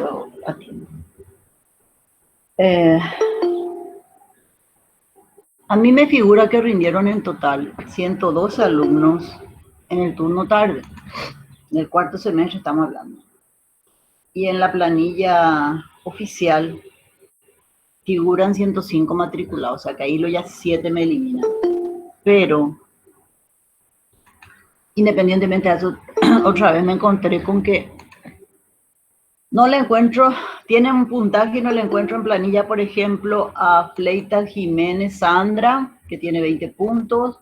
luego a ti. A mí me figura que rindieron en total 112 alumnos en el turno tarde. En el cuarto semestre estamos hablando. Y en la planilla oficial figuran 105 matriculados, o sea que ahí lo ya 7 me eliminan. Pero, independientemente de eso, otra vez me encontré con que no le encuentro, tiene un puntaje y no le encuentro en planilla, por ejemplo, a Fleitas Jiménez Sandra, que tiene 20 puntos,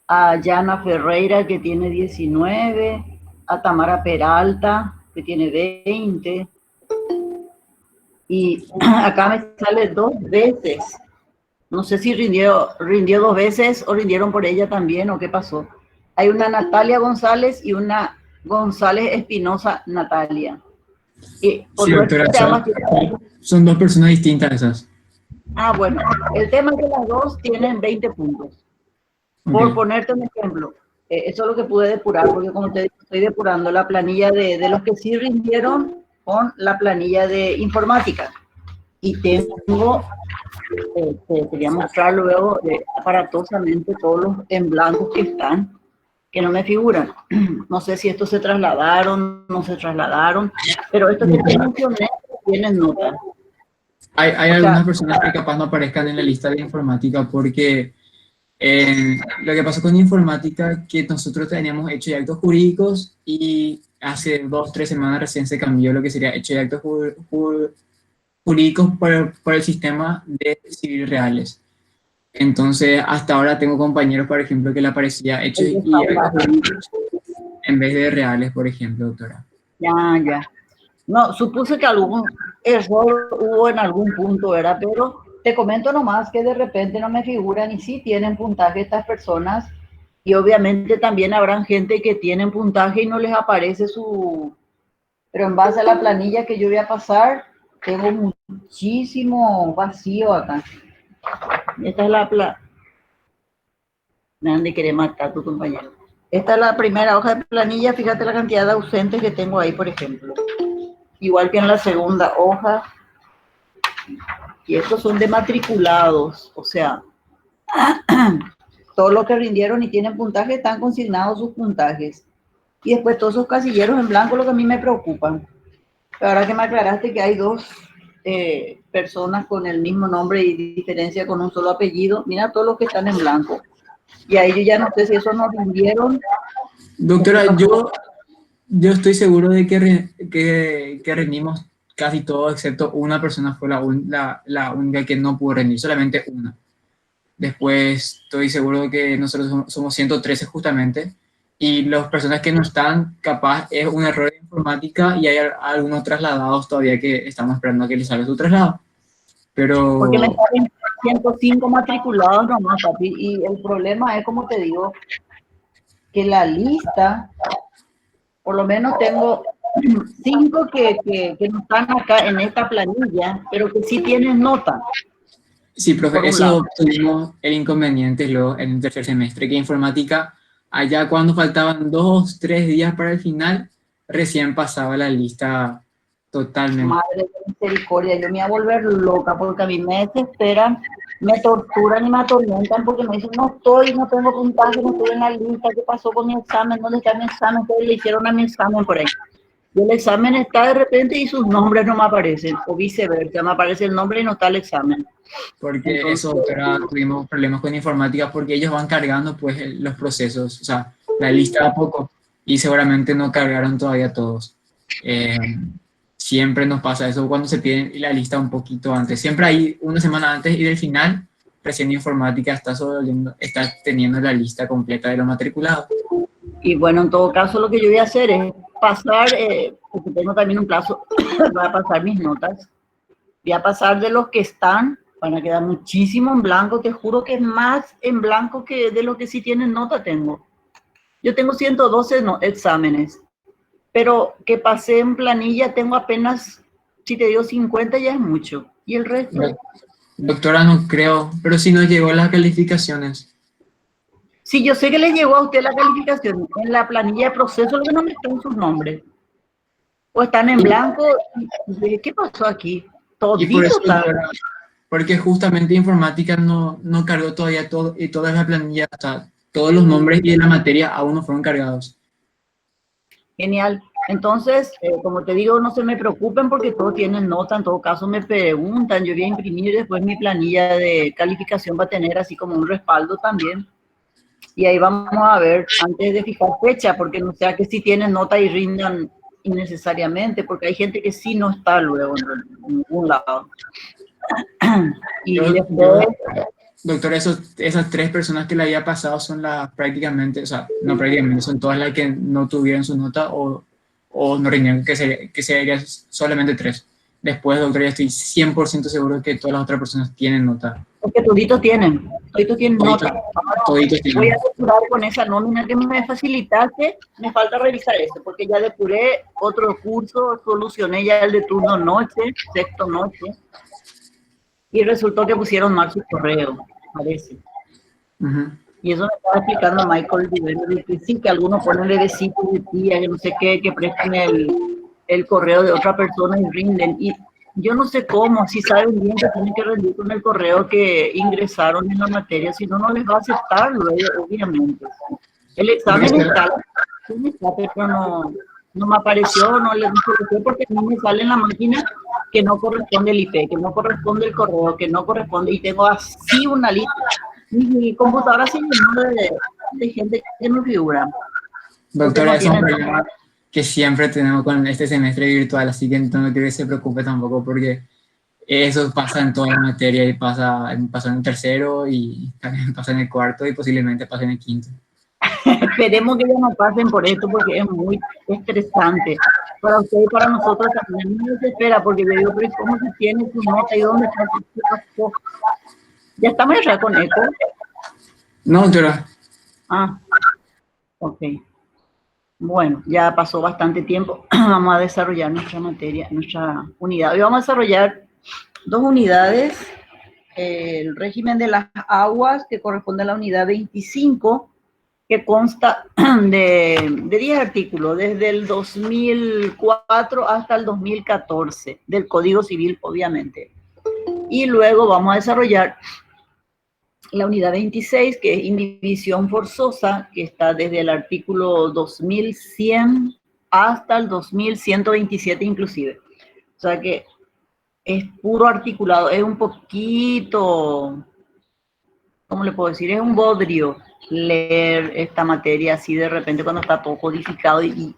a Yana Ferreira, que tiene 19, a Tamara Peralta, que tiene 20, y acá me sale 2 veces. No sé si rindió 2 veces o rindieron por ella también o qué pasó. Hay una Natalia González y una González Espinosa Natalia. Y por Sí, doctora, son dos personas distintas esas. Ah, bueno, el tema es que las dos tienen 20 puntos. Por Okay. ponerte un ejemplo, eso es lo que pude depurar, porque como te digo, estoy depurando la planilla de los que sí rindieron con la planilla de informática. Y tengo, quería mostrar luego aparatosamente todos los en blancos que están, que no me figuran. No sé si estos se trasladaron, no se trasladaron, pero estos que te mencioné tienen nota. Hay algunas personas que capaz no aparezcan en la lista de informática porque lo que pasó con informática que nosotros teníamos hecho de actos jurídicos y hace 2 o 3 semanas recién se cambió lo que sería hecho de actos jurídicos por el sistema de civil reales. Entonces, hasta ahora tengo compañeros, por ejemplo, que le aparecía hechos y actos jurídicos en vez de reales, por ejemplo, doctora. Ya. No, supuse que algún error hubo en algún punto, ¿verdad? Pero te comento nomás que de repente no me figuran y sí tienen puntaje estas personas y obviamente también habrán gente que tienen puntaje y no les aparece su... Pero en base a la planilla que yo voy a pasar, tengo muchísimo vacío acá. Esta es la Nadie quiere matar a tu compañero. Esta es la primera hoja de planilla, fíjate la cantidad de ausentes que tengo ahí, por ejemplo. Igual que en la segunda hoja. Y estos son de matriculados, o sea, todos los que rindieron y tienen puntaje están consignados sus puntajes. Y después todos esos casilleros en blanco, lo que a mí me preocupan. Ahora que me aclaraste que hay dos personas con el mismo nombre y diferencia con un solo apellido, mira todos los que están en blanco. Y ahí yo ya no sé si esos no rindieron. Doctora, yo estoy seguro de que rendimos casi todos, excepto una persona fue la única que no pudo rendir, solamente una. Después estoy seguro de que nosotros somos 113 justamente, y las personas que no están, capaz es un error de informática y hay algunos trasladados todavía que estamos esperando a que les salga su traslado. Porque me Pero salen 105 matriculados nomás, papi. Y el problema es, como te digo, que la lista, por lo menos tengo 5 que no están acá en esta planilla, pero que sí tienen nota, sí, por profe, un lado. eso tuvimos el inconveniente luego en el tercer semestre, que informática, allá cuando faltaban 2, 3 días para el final, recién pasaba la lista totalmente. Madre de misericordia, yo me voy a volver loca porque a mí me desesperan, me torturan y me atormentan porque me dicen, no tengo puntaje, no estoy en la lista, ¿qué pasó con mi examen? ¿Dónde está mi examen? ¿Qué le hicieron a mi examen por ahí? Y el examen está de repente y sus nombres no me aparecen, o viceversa, me aparece el nombre y no está el examen. Porque Entonces, eso, doctora, tuvimos problemas con informática porque ellos van cargando pues los procesos, o sea, la lista a poco y seguramente no cargaron todavía todos. Eh, Siempre nos pasa eso cuando se pide la lista un poquito antes. Siempre hay una semana antes y del final, recién informática está teniendo la lista completa de los matriculados. y bueno, en todo caso lo que yo voy a hacer es pasar, porque tengo también un plazo, voy a pasar mis notas, voy a pasar de los que están, van a quedar muchísimo en blanco, te juro que es más en blanco que de los que sí tienen nota tengo. Yo tengo 112 exámenes, pero que pasé en planilla tengo apenas, si te digo 50 ya es mucho. ¿Y el resto? Doctora, no creo, pero si nos llegó las calificaciones. Sí, yo sé que le llegó a usted la calificación en la planilla de proceso, lo que no me están sus nombres. o están en blanco. ¿Qué pasó aquí? Y por Todito eso, está. porque justamente informática no cargó todavía todo, y toda la planilla, hasta todos los nombres y de la materia aún no fueron cargados. Genial. Entonces, como te digo, no se me preocupen porque todos tienen nota. En todo caso, me preguntan. Yo voy a imprimir y después mi planilla de calificación va a tener así como un respaldo también. Y ahí vamos a ver, antes de fijar fecha, porque no sea que sí tienen nota y rindan innecesariamente, porque hay gente que sí no está luego en ningún lado. Y después... Doctor, esas 3 personas que le había pasado son las prácticamente, o sea, no prácticamente, son todas las que no tuvieron su nota o no rindieron, que serían solamente 3. Después, doctor, ya estoy 100% seguro que todas las otras personas tienen nota. Porque toditos tienen nota. Toditos Voy tienen. a depurar con esa nómina que me facilitaste. Me falta revisar eso, porque ya depuré otro curso, solucioné ya el de turno noche, sexto noche, y resultó que pusieron mal su correo, parece. Y eso me estaba explicando Michael Rivero, que sí, que algunos ponen bebecito de tía, que no sé qué, que prestan el correo de otra persona y rinden. Y yo no sé cómo, si saben bien que tienen que rendir con el correo que ingresaron en la materia, si no, no les va a aceptar luego, obviamente. El examen está, pero no me apareció, no le dije porque a mí me sale en la máquina que no corresponde el IP, que no corresponde el correo, que no corresponde, y tengo así una lista. Mi computadora se llenó de gente que no figura. Doctora, es un problema que siempre tenemos con este semestre virtual, así que no creo que se preocupe tampoco porque eso pasa en toda la materia y pasa en el tercero y también pasa en el cuarto y posiblemente pasa en el quinto. Esperemos que ya no pasen por esto porque es muy estresante. Para usted y para nosotros también me desespera porque yo digo, pero ¿cómo se tiene su nota y dónde está su... ¿Ya estamos ya con eco? No, doctora. Ah, ok. Bueno, ya pasó bastante tiempo. Vamos a desarrollar nuestra materia, nuestra unidad. Hoy vamos a desarrollar 2 unidades. El régimen de las aguas, que corresponde a la unidad 25, que consta de 10 artículos, desde el 2004 hasta el 2014, del Código Civil, obviamente. Y luego vamos a desarrollar la unidad 26, que es indivisión forzosa, que está desde el artículo 2100 hasta el 2127 inclusive. O sea que es puro articulado, es un poquito, ¿cómo le puedo decir? Es un bodrio leer esta materia así de repente cuando está todo codificado y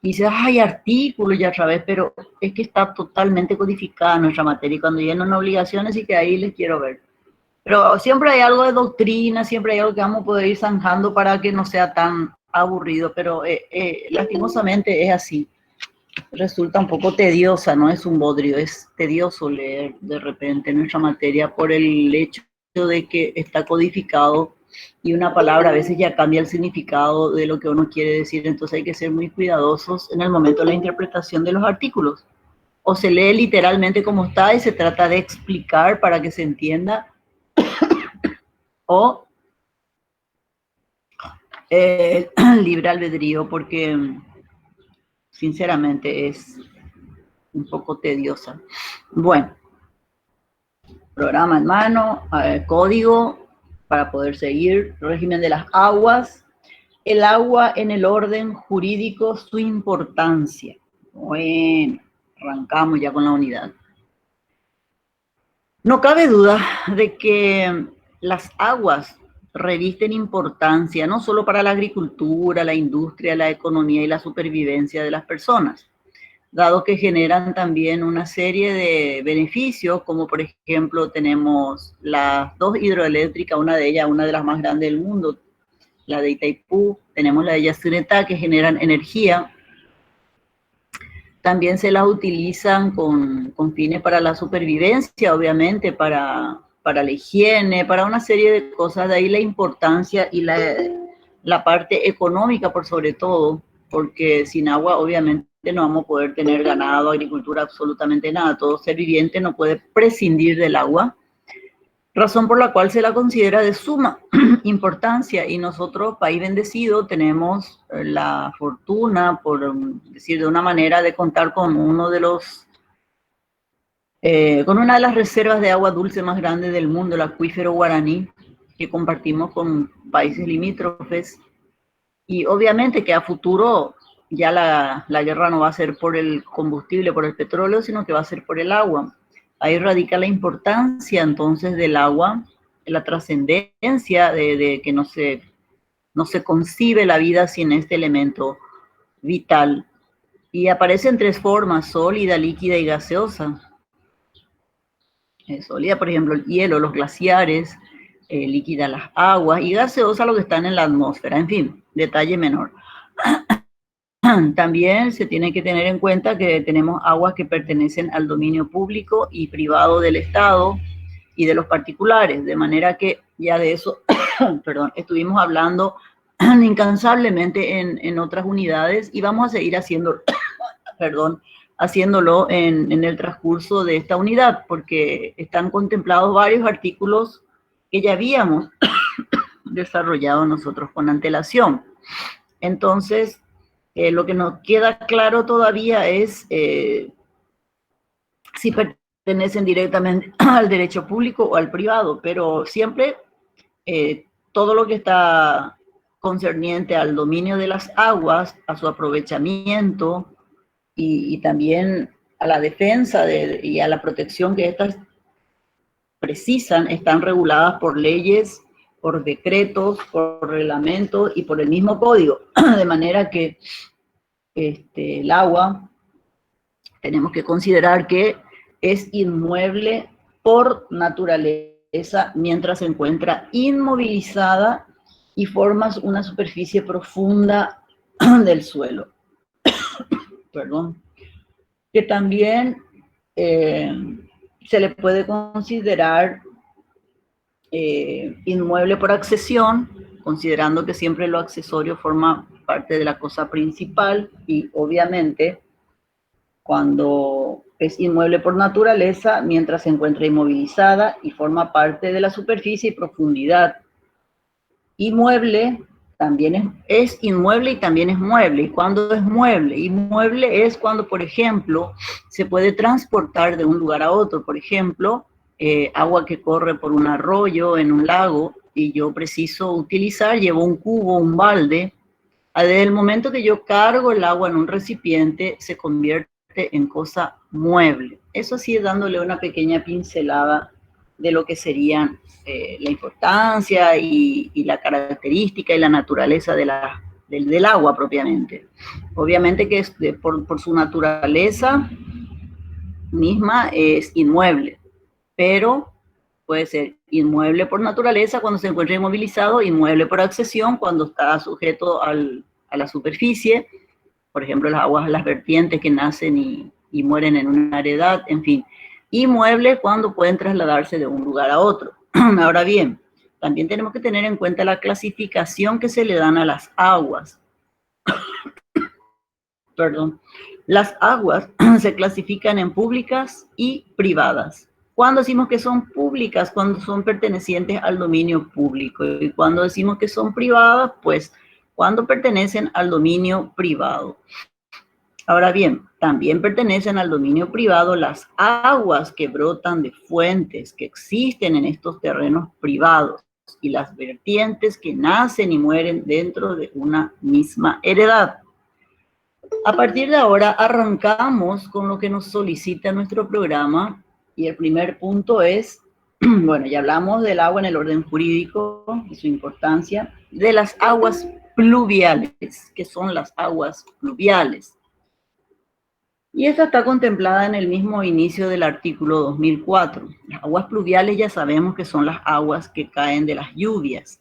dices, ay, artículos ya otra vez, pero es que está totalmente codificada nuestra materia y cuando llegan obligaciones y que ahí les quiero ver. Pero siempre hay algo de doctrina, siempre hay algo que vamos a poder ir zanjando para que no sea tan aburrido, pero lastimosamente es así. Resulta un poco tediosa, no es un bodrio, es tedioso leer de repente nuestra materia por el hecho de que está codificado y una palabra a veces ya cambia el significado de lo que uno quiere decir, entonces hay que ser muy cuidadosos en el momento de la interpretación de los artículos. O se lee literalmente como está y se trata de explicar para que se entienda, o libre albedrío, porque sinceramente es un poco tediosa. Bueno, programa en mano, código para poder seguir, régimen de las aguas, el agua en el orden jurídico, su importancia. Bueno, arrancamos ya con la unidad. No cabe duda de que las aguas revisten importancia no solo para la agricultura, la industria, la economía y la supervivencia de las personas, dado que generan también una serie de beneficios, como por ejemplo tenemos las 2 hidroeléctricas, una de ellas, una de las más grandes del mundo, la de Itaipú, tenemos la de Yacyretá, que generan energía. También se las utilizan con fines para la supervivencia, obviamente, para la higiene, para una serie de cosas. De ahí la importancia y la parte económica por sobre todo, porque sin agua obviamente no vamos a poder tener ganado, agricultura, absolutamente nada. Todo ser viviente no puede prescindir del agua, razón por la cual se la considera de suma importancia, y nosotros, país bendecido, tenemos la fortuna, por decir de una manera, de contar con uno de los con una de las reservas de agua dulce más grandes del mundo, el acuífero Guaraní, que compartimos con países limítrofes. Y obviamente que a futuro ya la guerra no va a ser por el combustible, por el petróleo, sino que va a ser por el agua. Ahí radica la importancia entonces del agua, la trascendencia de que no se concibe la vida sin este elemento vital. Y aparece en tres formas: sólida, líquida y gaseosa. Sólida, por ejemplo, el hielo, los glaciares, líquida las aguas, y gaseosa lo que están en la atmósfera. En fin, detalle menor. También se tiene que tener en cuenta que tenemos aguas que pertenecen al dominio público y privado del Estado y de los particulares, de manera que ya de eso, perdón, estuvimos hablando incansablemente en otras unidades, y vamos a seguir haciendo, perdón, haciéndolo en el transcurso de esta unidad, porque están contemplados varios artículos que ya habíamos desarrollado nosotros con antelación. Entonces, lo que nos queda claro todavía es si pertenecen directamente al derecho público o al privado, pero siempre todo lo que está concerniente al dominio de las aguas, a su aprovechamiento, y también a la defensa y a la protección que estas precisan, están reguladas por leyes, por decretos, por reglamentos y por el mismo código, de manera que el agua tenemos que considerar que es inmueble por naturaleza mientras se encuentra inmovilizada y forma una superficie profunda del suelo. Perdón. Que también se le puede considerar inmueble por accesión, considerando que siempre lo accesorio forma parte de la cosa principal, y obviamente cuando es inmueble por naturaleza, mientras se encuentra inmovilizada y forma parte de la superficie y profundidad. Inmueble también es inmueble y también es mueble. ¿Y cuándo es mueble? Inmueble es cuando, por ejemplo, se puede transportar de un lugar a otro. Por ejemplo, agua que corre por un arroyo en un lago, y yo preciso utilizar, llevo un cubo, un balde. Desde el momento que yo cargo el agua en un recipiente, se convierte en cosa mueble. Eso sí, es dándole una pequeña pincelada de lo que serían la importancia y la característica y la naturaleza del agua propiamente. Obviamente que por su naturaleza misma es inmueble, pero puede ser inmueble por naturaleza cuando se encuentra inmovilizado, inmueble por accesión cuando está sujeto a la superficie, por ejemplo las vertientes que nacen y mueren en una heredad, en fin. Inmueble cuando pueden trasladarse de un lugar a otro. Ahora bien, también tenemos que tener en cuenta la clasificación que se le dan a las aguas. Perdón. Las aguas se clasifican en públicas y privadas. Cuando decimos que son públicas, cuando son pertenecientes al dominio público, y cuando decimos que son privadas, pues cuando pertenecen al dominio privado. Ahora bien, también pertenecen al dominio privado las aguas que brotan de fuentes que existen en estos terrenos privados y las vertientes que nacen y mueren dentro de una misma heredad. A partir de ahora arrancamos con lo que nos solicita nuestro programa, y el primer punto es, bueno, ya hablamos del agua en el orden jurídico y su importancia, de las aguas pluviales. ¿Qué son las aguas pluviales? Y esta está contemplada en el mismo inicio del artículo 2004. Las aguas pluviales ya sabemos que son las aguas que caen de las lluvias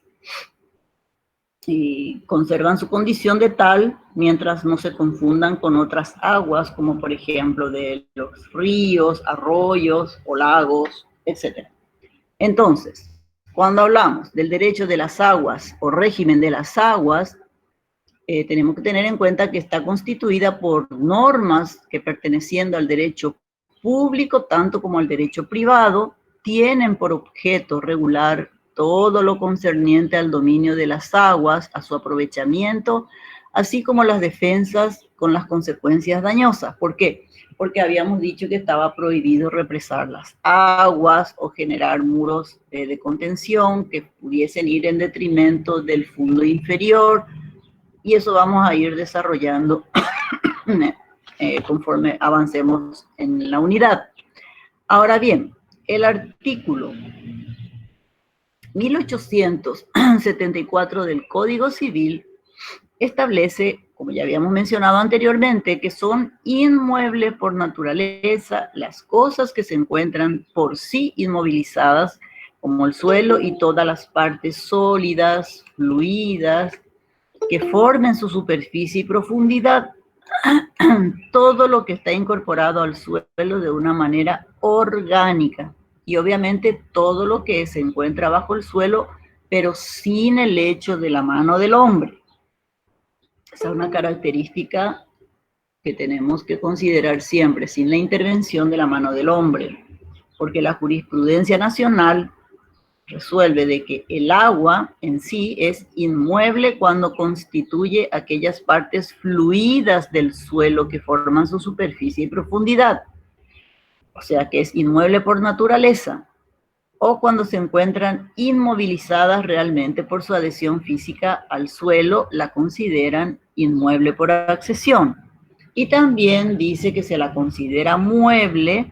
y conservan su condición de tal mientras no se confundan con otras aguas, como por ejemplo de los ríos, arroyos o lagos, etc. Entonces, cuando hablamos del derecho de las aguas o régimen de las aguas, tenemos que tener en cuenta que está constituida por normas que, perteneciendo al derecho público tanto como al derecho privado, tienen por objeto regular todo lo concerniente al dominio de las aguas, a su aprovechamiento, así como las defensas con las consecuencias dañosas. ¿Por qué? Porque habíamos dicho que estaba prohibido represar las aguas o generar muros de contención que pudiesen ir en detrimento del fondo inferior, y eso vamos a ir desarrollando conforme avancemos en la unidad. Ahora bien, el artículo 1874 del Código Civil establece, como ya habíamos mencionado anteriormente, que son inmuebles por naturaleza las cosas que se encuentran por sí inmovilizadas, como el suelo y todas las partes sólidas, fluidas, que formen su superficie y profundidad, todo lo que está incorporado al suelo de una manera orgánica, y obviamente todo lo que se encuentra bajo el suelo, pero sin el hecho de la mano del hombre. Esa es una característica que tenemos que considerar siempre, sin la intervención de la mano del hombre, porque la jurisprudencia nacional resuelve de que el agua en sí es inmueble cuando constituye aquellas partes fluidas del suelo que forman su superficie y profundidad. O sea que es inmueble por naturaleza, o cuando se encuentran inmovilizadas realmente por su adhesión física al suelo, la consideran inmueble por accesión. Y también dice que se la considera mueble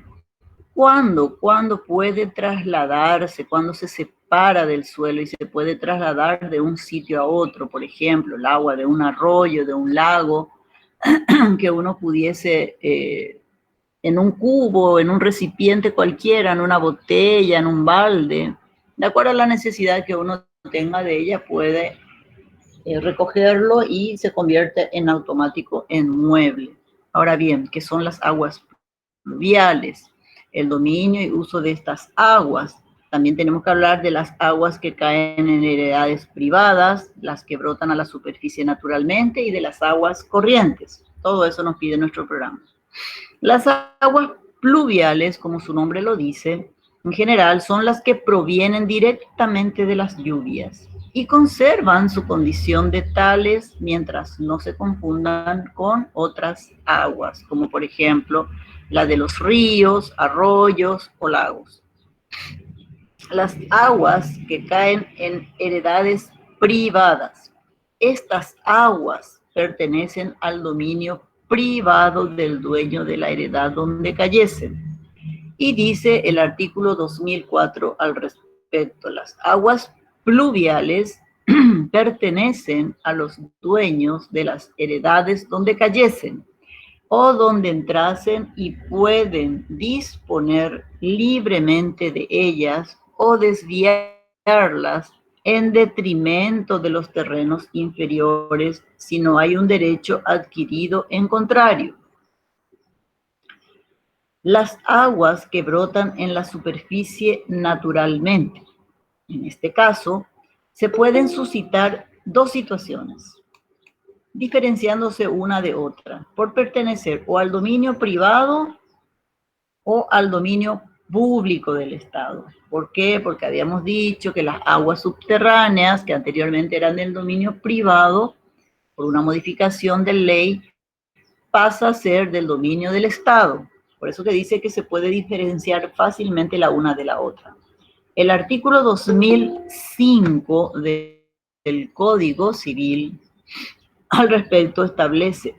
cuando puede trasladarse, cuando se separa del suelo y se puede trasladar de un sitio a otro, por ejemplo, el agua de un arroyo, de un lago, que uno pudiese en un cubo, en un recipiente cualquiera, en una botella, en un balde, de acuerdo a la necesidad que uno tenga de ella, puede recogerlo y se convierte en automático en mueble. Ahora bien, ¿qué son las aguas pluviales? El dominio y uso de estas aguas. También tenemos que hablar de las aguas que caen en heredades privadas, las que brotan a la superficie naturalmente, y de las aguas corrientes. Todo eso nos pide nuestro programa. Las aguas pluviales, como su nombre lo dice, en general son las que provienen directamente de las lluvias y conservan su condición de tales mientras no se confundan con otras aguas, como por ejemplo la de los ríos, arroyos o lagos. Las aguas que caen en heredades privadas. Estas aguas pertenecen al dominio privado del dueño de la heredad donde cayesen. Y dice el artículo 2004 al respecto: las aguas pluviales pertenecen a los dueños de las heredades donde cayesen o donde entrasen, y pueden disponer libremente de ellas o desviarlas en detrimento de los terrenos inferiores si no hay un derecho adquirido en contrario. Las aguas que brotan en la superficie naturalmente. En este caso, se pueden suscitar dos situaciones, diferenciándose una de otra, por pertenecer o al dominio privado o al dominio público del Estado. ¿Por qué? Porque habíamos dicho que las aguas subterráneas, que anteriormente eran del dominio privado, por una modificación de ley, pasa a ser del dominio del Estado. Por eso que dice que se puede diferenciar fácilmente la una de la otra. El artículo 2005 del Código Civil al respecto establece,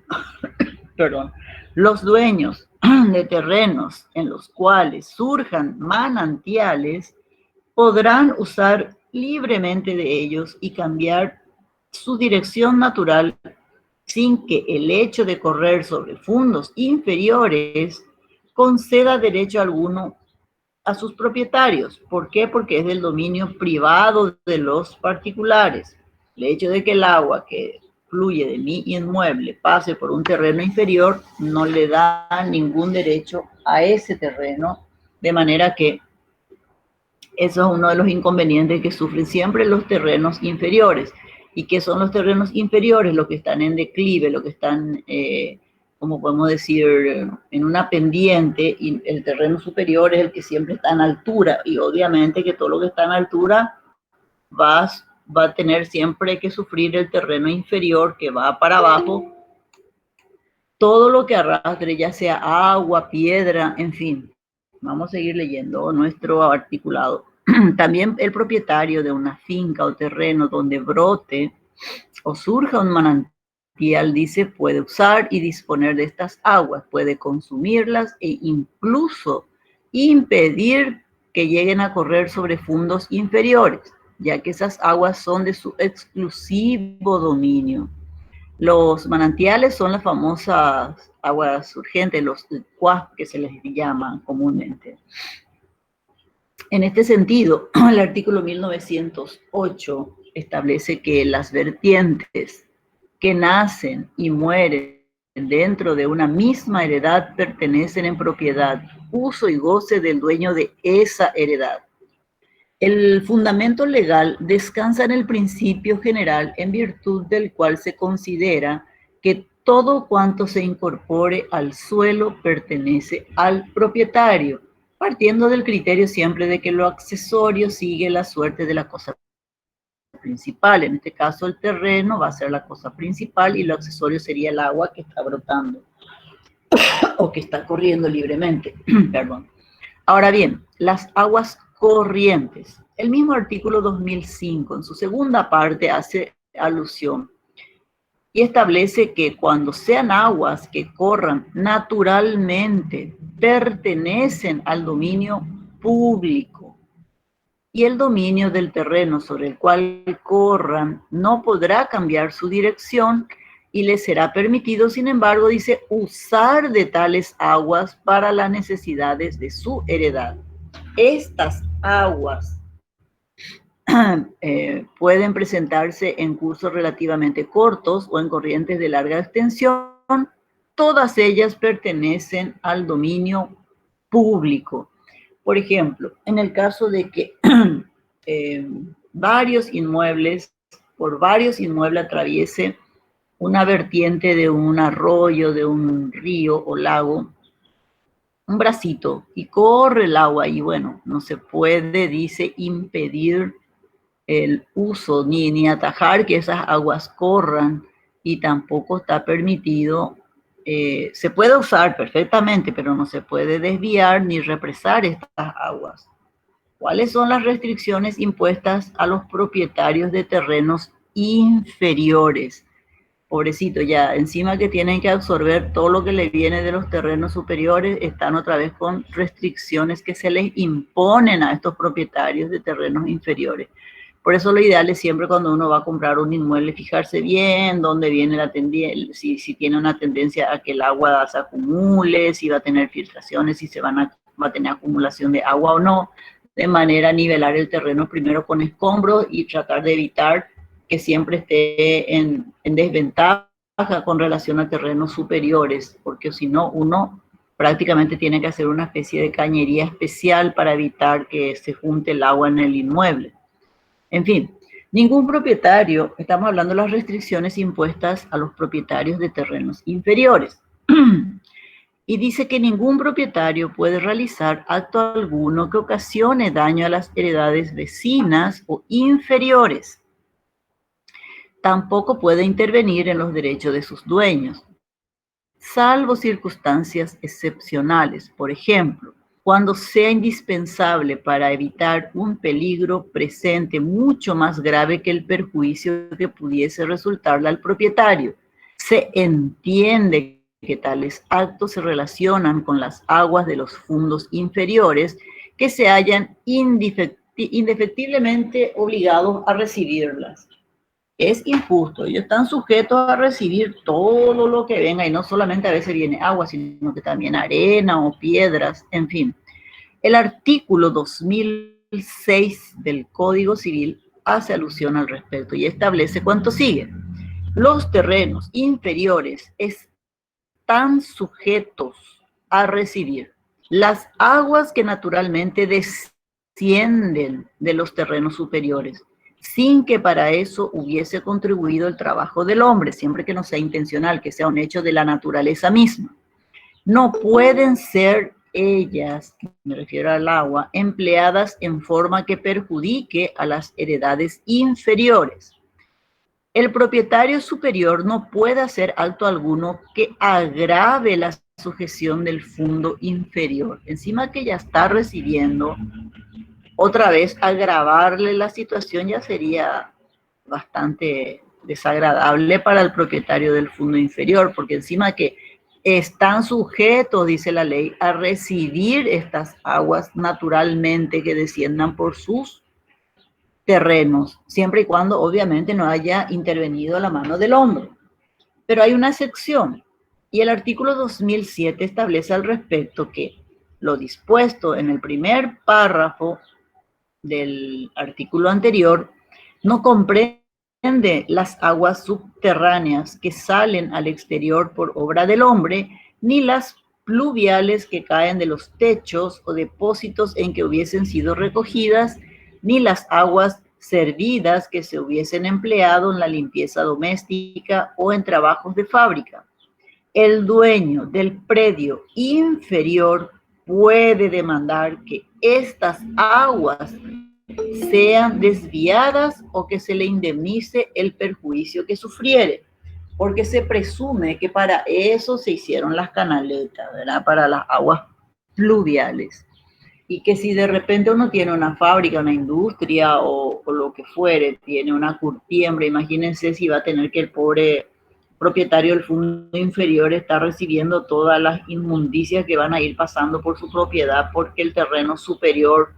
los dueños de terrenos en los cuales surjan manantiales podrán usar libremente de ellos y cambiar su dirección natural sin que el hecho de correr sobre fondos inferiores conceda derecho alguno a sus propietarios. ¿Por qué? Porque es del dominio privado de los particulares. El hecho de que el agua que fluye de mi inmueble pase por un terreno inferior no le da ningún derecho a ese terreno, de manera que eso es uno de los inconvenientes que sufren siempre los terrenos inferiores. ¿Y qué son los terrenos inferiores? Los que están en declive, los que están, como podemos decir, en una pendiente, y el terreno superior es el que siempre está en altura, y obviamente que todo lo que está en altura va a tener siempre que sufrir el terreno inferior que va para abajo. Todo lo que arrastre, ya sea agua, piedra, en fin. Vamos a seguir leyendo nuestro articulado. También el propietario de una finca o terreno donde brote o surja un manantial, dice, puede usar y disponer de estas aguas, puede consumirlas e incluso impedir que lleguen a correr sobre fondos inferiores, ya que esas aguas son de su exclusivo dominio. Los manantiales son las famosas aguas surgentes, los cuas que se les llaman comúnmente. En este sentido, el artículo 1908 establece que las vertientes que nacen y mueren dentro de una misma heredad pertenecen en propiedad, uso y goce del dueño de esa heredad. El fundamento legal descansa en el principio general en virtud del cual se considera que todo cuanto se incorpore al suelo pertenece al propietario, partiendo del criterio siempre de que lo accesorio sigue la suerte de la cosa principal. En este caso, el terreno va a ser la cosa principal y lo accesorio sería el agua que está brotando o que está corriendo libremente. Perdón. Ahora bien, las aguas corrientes. El mismo artículo 2005, en su segunda parte, hace alusión y establece que cuando sean aguas que corran naturalmente, pertenecen al dominio público y el dominio del terreno sobre el cual corran no podrá cambiar su dirección y les será permitido, sin embargo, dice, usar de tales aguas para las necesidades de su heredad. Estas aguas pueden presentarse en cursos relativamente cortos o en corrientes de larga extensión. Todas ellas pertenecen al dominio público. Por ejemplo, en el caso de que por varios inmuebles atraviese una vertiente de un arroyo, de un río o lago, un bracito, y corre el agua, y bueno, no se puede, dice, impedir el uso ni atajar que esas aguas corran, y tampoco está permitido, se puede usar perfectamente, pero no se puede desviar ni represar estas aguas. ¿Cuáles son las restricciones impuestas a los propietarios de terrenos inferiores? Pobrecito, ya encima que tienen que absorber todo lo que les viene de los terrenos superiores, están otra vez con restricciones que se les imponen a estos propietarios de terrenos inferiores. Por eso lo ideal es siempre cuando uno va a comprar un inmueble fijarse bien dónde viene la tendencia, si tiene una tendencia a que el agua se acumule, si va a tener filtraciones, si va a tener acumulación de agua o no, de manera a nivelar el terreno primero con escombros y tratar de evitar que siempre esté en desventaja con relación a terrenos superiores, porque si no, uno prácticamente tiene que hacer una especie de cañería especial para evitar que se junte el agua en el inmueble. En fin, ningún propietario, estamos hablando de las restricciones impuestas a los propietarios de terrenos inferiores, y dice que ningún propietario puede realizar acto alguno que ocasione daño a las heredades vecinas o inferiores. Tampoco puede intervenir en los derechos de sus dueños, salvo circunstancias excepcionales. Por ejemplo, cuando sea indispensable para evitar un peligro presente mucho más grave que el perjuicio que pudiese resultarle al propietario. Se entiende que tales actos se relacionan con las aguas de los fondos inferiores que se hallan indefectiblemente obligados a recibirlas. Es injusto, ellos están sujetos a recibir todo lo que venga, y no solamente a veces viene agua, sino que también arena o piedras, en fin. El artículo 2006 del Código Civil hace alusión al respecto y establece cuánto sigue. Los terrenos inferiores están sujetos a recibir las aguas que naturalmente descienden de los terrenos superiores, sin que para eso hubiese contribuido el trabajo del hombre, siempre que no sea intencional, que sea un hecho de la naturaleza misma. No pueden ser ellas, me refiero al agua, empleadas en forma que perjudique a las heredades inferiores. El propietario superior no puede hacer acto alguno que agrave la sujeción del fondo inferior. Encima que ya está recibiendo, otra vez agravarle la situación ya sería bastante desagradable para el propietario del fondo inferior, porque encima que están sujetos, dice la ley, a recibir estas aguas naturalmente que desciendan por sus terrenos, siempre y cuando obviamente no haya intervenido la mano del hombre. Pero hay una excepción, y el artículo 2007 establece al respecto que lo dispuesto en el primer párrafo del artículo anterior no comprende las aguas subterráneas que salen al exterior por obra del hombre, ni las pluviales que caen de los techos o depósitos en que hubiesen sido recogidas, ni las aguas servidas que se hubiesen empleado en la limpieza doméstica o en trabajos de fábrica. El dueño del predio inferior puede demandar que estas aguas sean desviadas o que se le indemnice el perjuicio que sufriere, porque se presume que para eso se hicieron las canaletas, ¿verdad? Para las aguas pluviales. Y que si de repente uno tiene una fábrica, una industria o lo que fuere, tiene una curtiembre, imagínense si va a tener que el pobre propietario del fondo inferior está recibiendo todas las inmundicias que van a ir pasando por su propiedad porque el terreno superior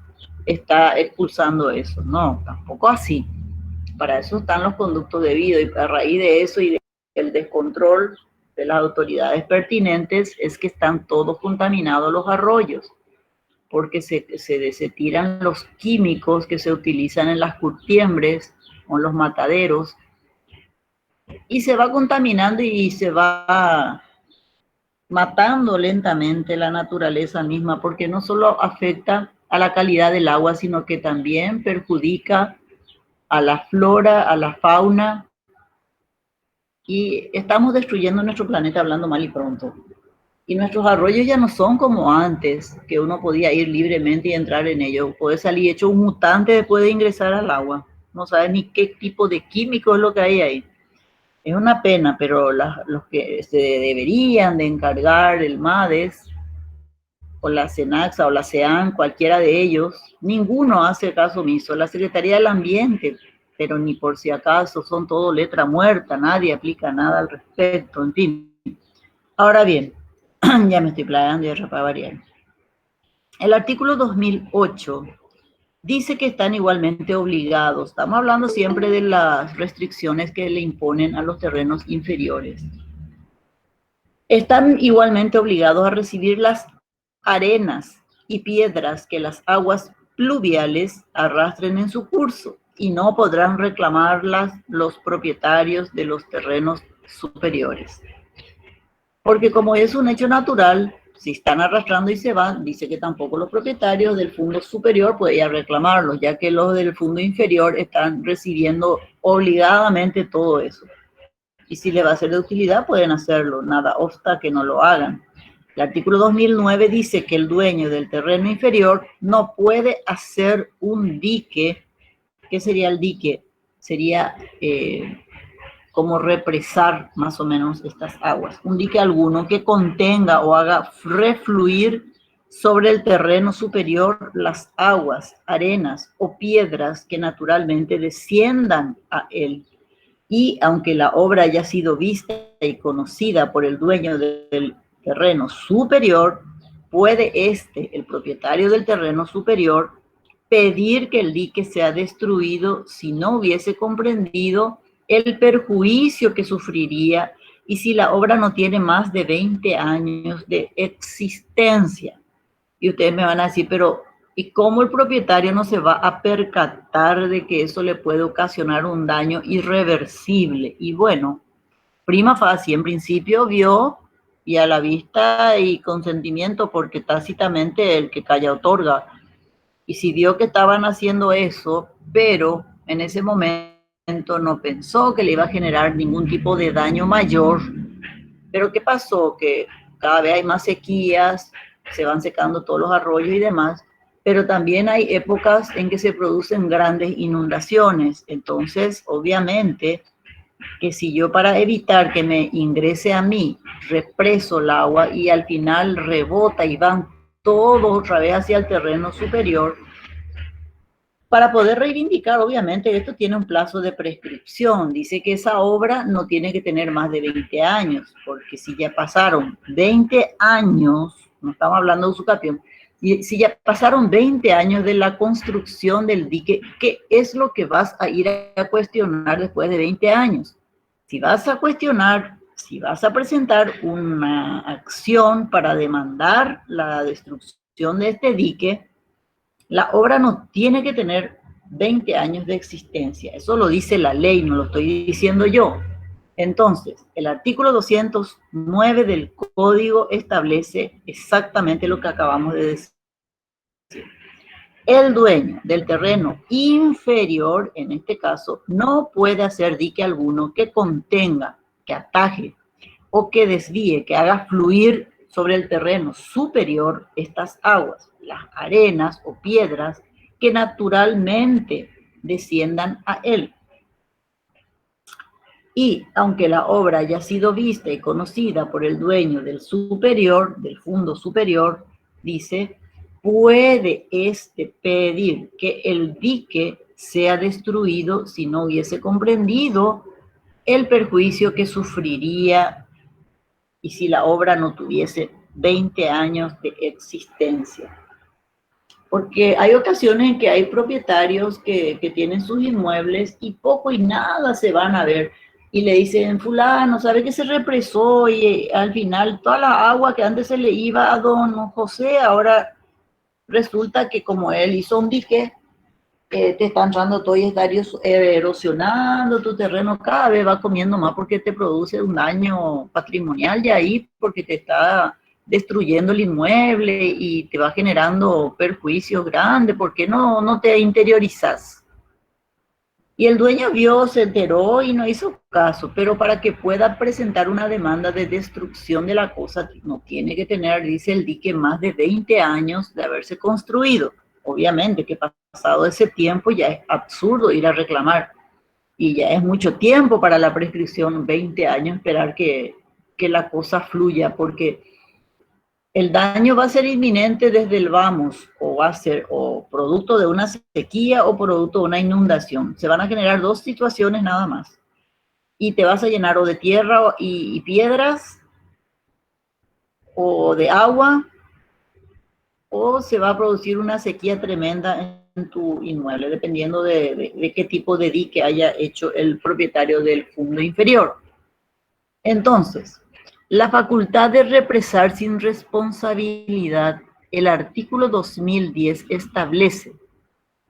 está expulsando eso. No, tampoco así. Para eso están los conductos debidos, y a raíz de eso y del descontrol de las autoridades pertinentes es que están todos contaminados los arroyos, porque se tiran los químicos que se utilizan en las curtiembres o en los mataderos, y se va contaminando y se va matando lentamente la naturaleza misma, porque no solo afecta a la calidad del agua, sino que también perjudica a la flora, a la fauna, y estamos destruyendo nuestro planeta hablando mal y pronto. Y nuestros arroyos ya no son como antes, que uno podía ir libremente y entrar en ellos. Puede salir hecho un mutante después de ingresar al agua. No sabes ni qué tipo de químico es lo que hay ahí. Es una pena, pero los que se deberían de encargar, el MADES, o la SENAXA, o la SEAN, cualquiera de ellos, ninguno hace caso omiso. La Secretaría del Ambiente, pero ni por si acaso, son todo letra muerta, nadie aplica nada al respecto, en fin. Ahora bien, ya me estoy playando y para variar. El artículo 2008 dice que están igualmente obligados, estamos hablando siempre de las restricciones que le imponen a los terrenos inferiores, están igualmente obligados a recibir las arenas y piedras que las aguas pluviales arrastren en su curso, y no podrán reclamarlas los propietarios de los terrenos superiores. Porque como es un hecho natural, si están arrastrando y se van, dice que tampoco los propietarios del fondo superior pueden reclamarlos, ya que los del fondo inferior están recibiendo obligadamente todo eso. Y si le va a ser de utilidad, pueden hacerlo, nada obsta que no lo hagan. El artículo 2009 dice que el dueño del terreno inferior no puede hacer un dique. ¿Qué sería el dique? Sería como represar más o menos estas aguas. Un dique alguno que contenga o haga refluir sobre el terreno superior las aguas, arenas o piedras que naturalmente desciendan a él. Y aunque la obra haya sido vista y conocida por el dueño del terreno superior, puede el propietario del terreno superior, pedir que el dique sea destruido si no hubiese comprendido el perjuicio que sufriría y si la obra no tiene más de 20 años de existencia. Y ustedes me van a decir, pero ¿y cómo el propietario no se va a percatar de que eso le puede ocasionar un daño irreversible? Y bueno, prima facie, en principio vio, y a la vista y consentimiento, porque tácitamente el que calla otorga. Y si vio que estaban haciendo eso, pero en ese momento no pensó que le iba a generar ningún tipo de daño mayor. Pero ¿qué pasó? Que cada vez hay más sequías, se van secando todos los arroyos y demás, pero también hay épocas en que se producen grandes inundaciones. Entonces, obviamente, que si yo para evitar que me ingrese a mí, represo el agua y al final rebota y van todos otra vez hacia el terreno superior, para poder reivindicar, obviamente, esto tiene un plazo de prescripción. Dice que esa obra no tiene que tener más de 20 años, porque si ya pasaron 20 años, no estamos hablando de usucapión, y si ya pasaron 20 años de la construcción del dique, ¿qué es lo que vas a ir a cuestionar después de 20 años? Si vas a cuestionar, si vas a presentar una acción para demandar la destrucción de este dique, la obra no tiene que tener 20 años de existencia. Eso lo dice la ley, no lo estoy diciendo yo. Entonces, el artículo 209 del Código establece exactamente lo que acabamos de decir. El dueño del terreno inferior, en este caso, no puede hacer dique alguno que contenga, que ataje o que desvíe, que haga fluir sobre el terreno superior estas aguas, las arenas o piedras que naturalmente desciendan a él. Y aunque la obra haya sido vista y conocida por el dueño del superior, del fondo superior, dice, puede éste pedir que el dique sea destruido si no hubiese comprendido el perjuicio que sufriría y si la obra no tuviese 20 años de existencia. Porque hay ocasiones en que hay propietarios que tienen sus inmuebles y poco y nada se van a ver. Y le dicen, fulano, ¿sabe que se represó? Y al final toda la agua que antes se le iba a don José, ahora resulta que como él hizo un dique, te está entrando todo y está erosionando tu terreno, cada vez va comiendo más porque te produce un daño patrimonial de ahí, porque te está destruyendo el inmueble y te va generando perjuicios grandes, porque no te interiorizas. Y el dueño vio, se enteró y no hizo caso, pero para que pueda presentar una demanda de destrucción de la cosa, no tiene que tener, dice el dique, más de 20 años de haberse construido. Obviamente que pasado ese tiempo ya es absurdo ir a reclamar y ya es mucho tiempo para la prescripción, 20 años, esperar que la cosa fluya, porque el daño va a ser inminente desde el vamos, o va a ser o producto de una sequía o producto de una inundación. Se van a generar dos situaciones nada más. Y te vas a llenar o de tierra y piedras, o de agua, o se va a producir una sequía tremenda en tu inmueble, dependiendo de qué tipo de dique haya hecho el propietario del fondo inferior. Entonces, la facultad de represar sin responsabilidad, el artículo 2010 establece: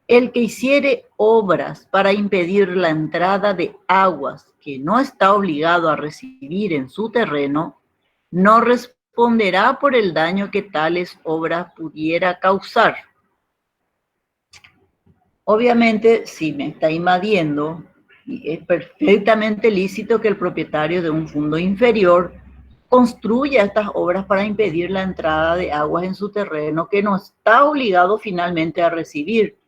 el que hiciere obras para impedir la entrada de aguas que no está obligado a recibir en su terreno, no responderá por el daño que tales obras pudiera causar. Obviamente, si me está invadiendo, es perfectamente lícito que el propietario de un fondo inferior construya estas obras para impedir la entrada de aguas en su terreno que no está obligado finalmente a recibir.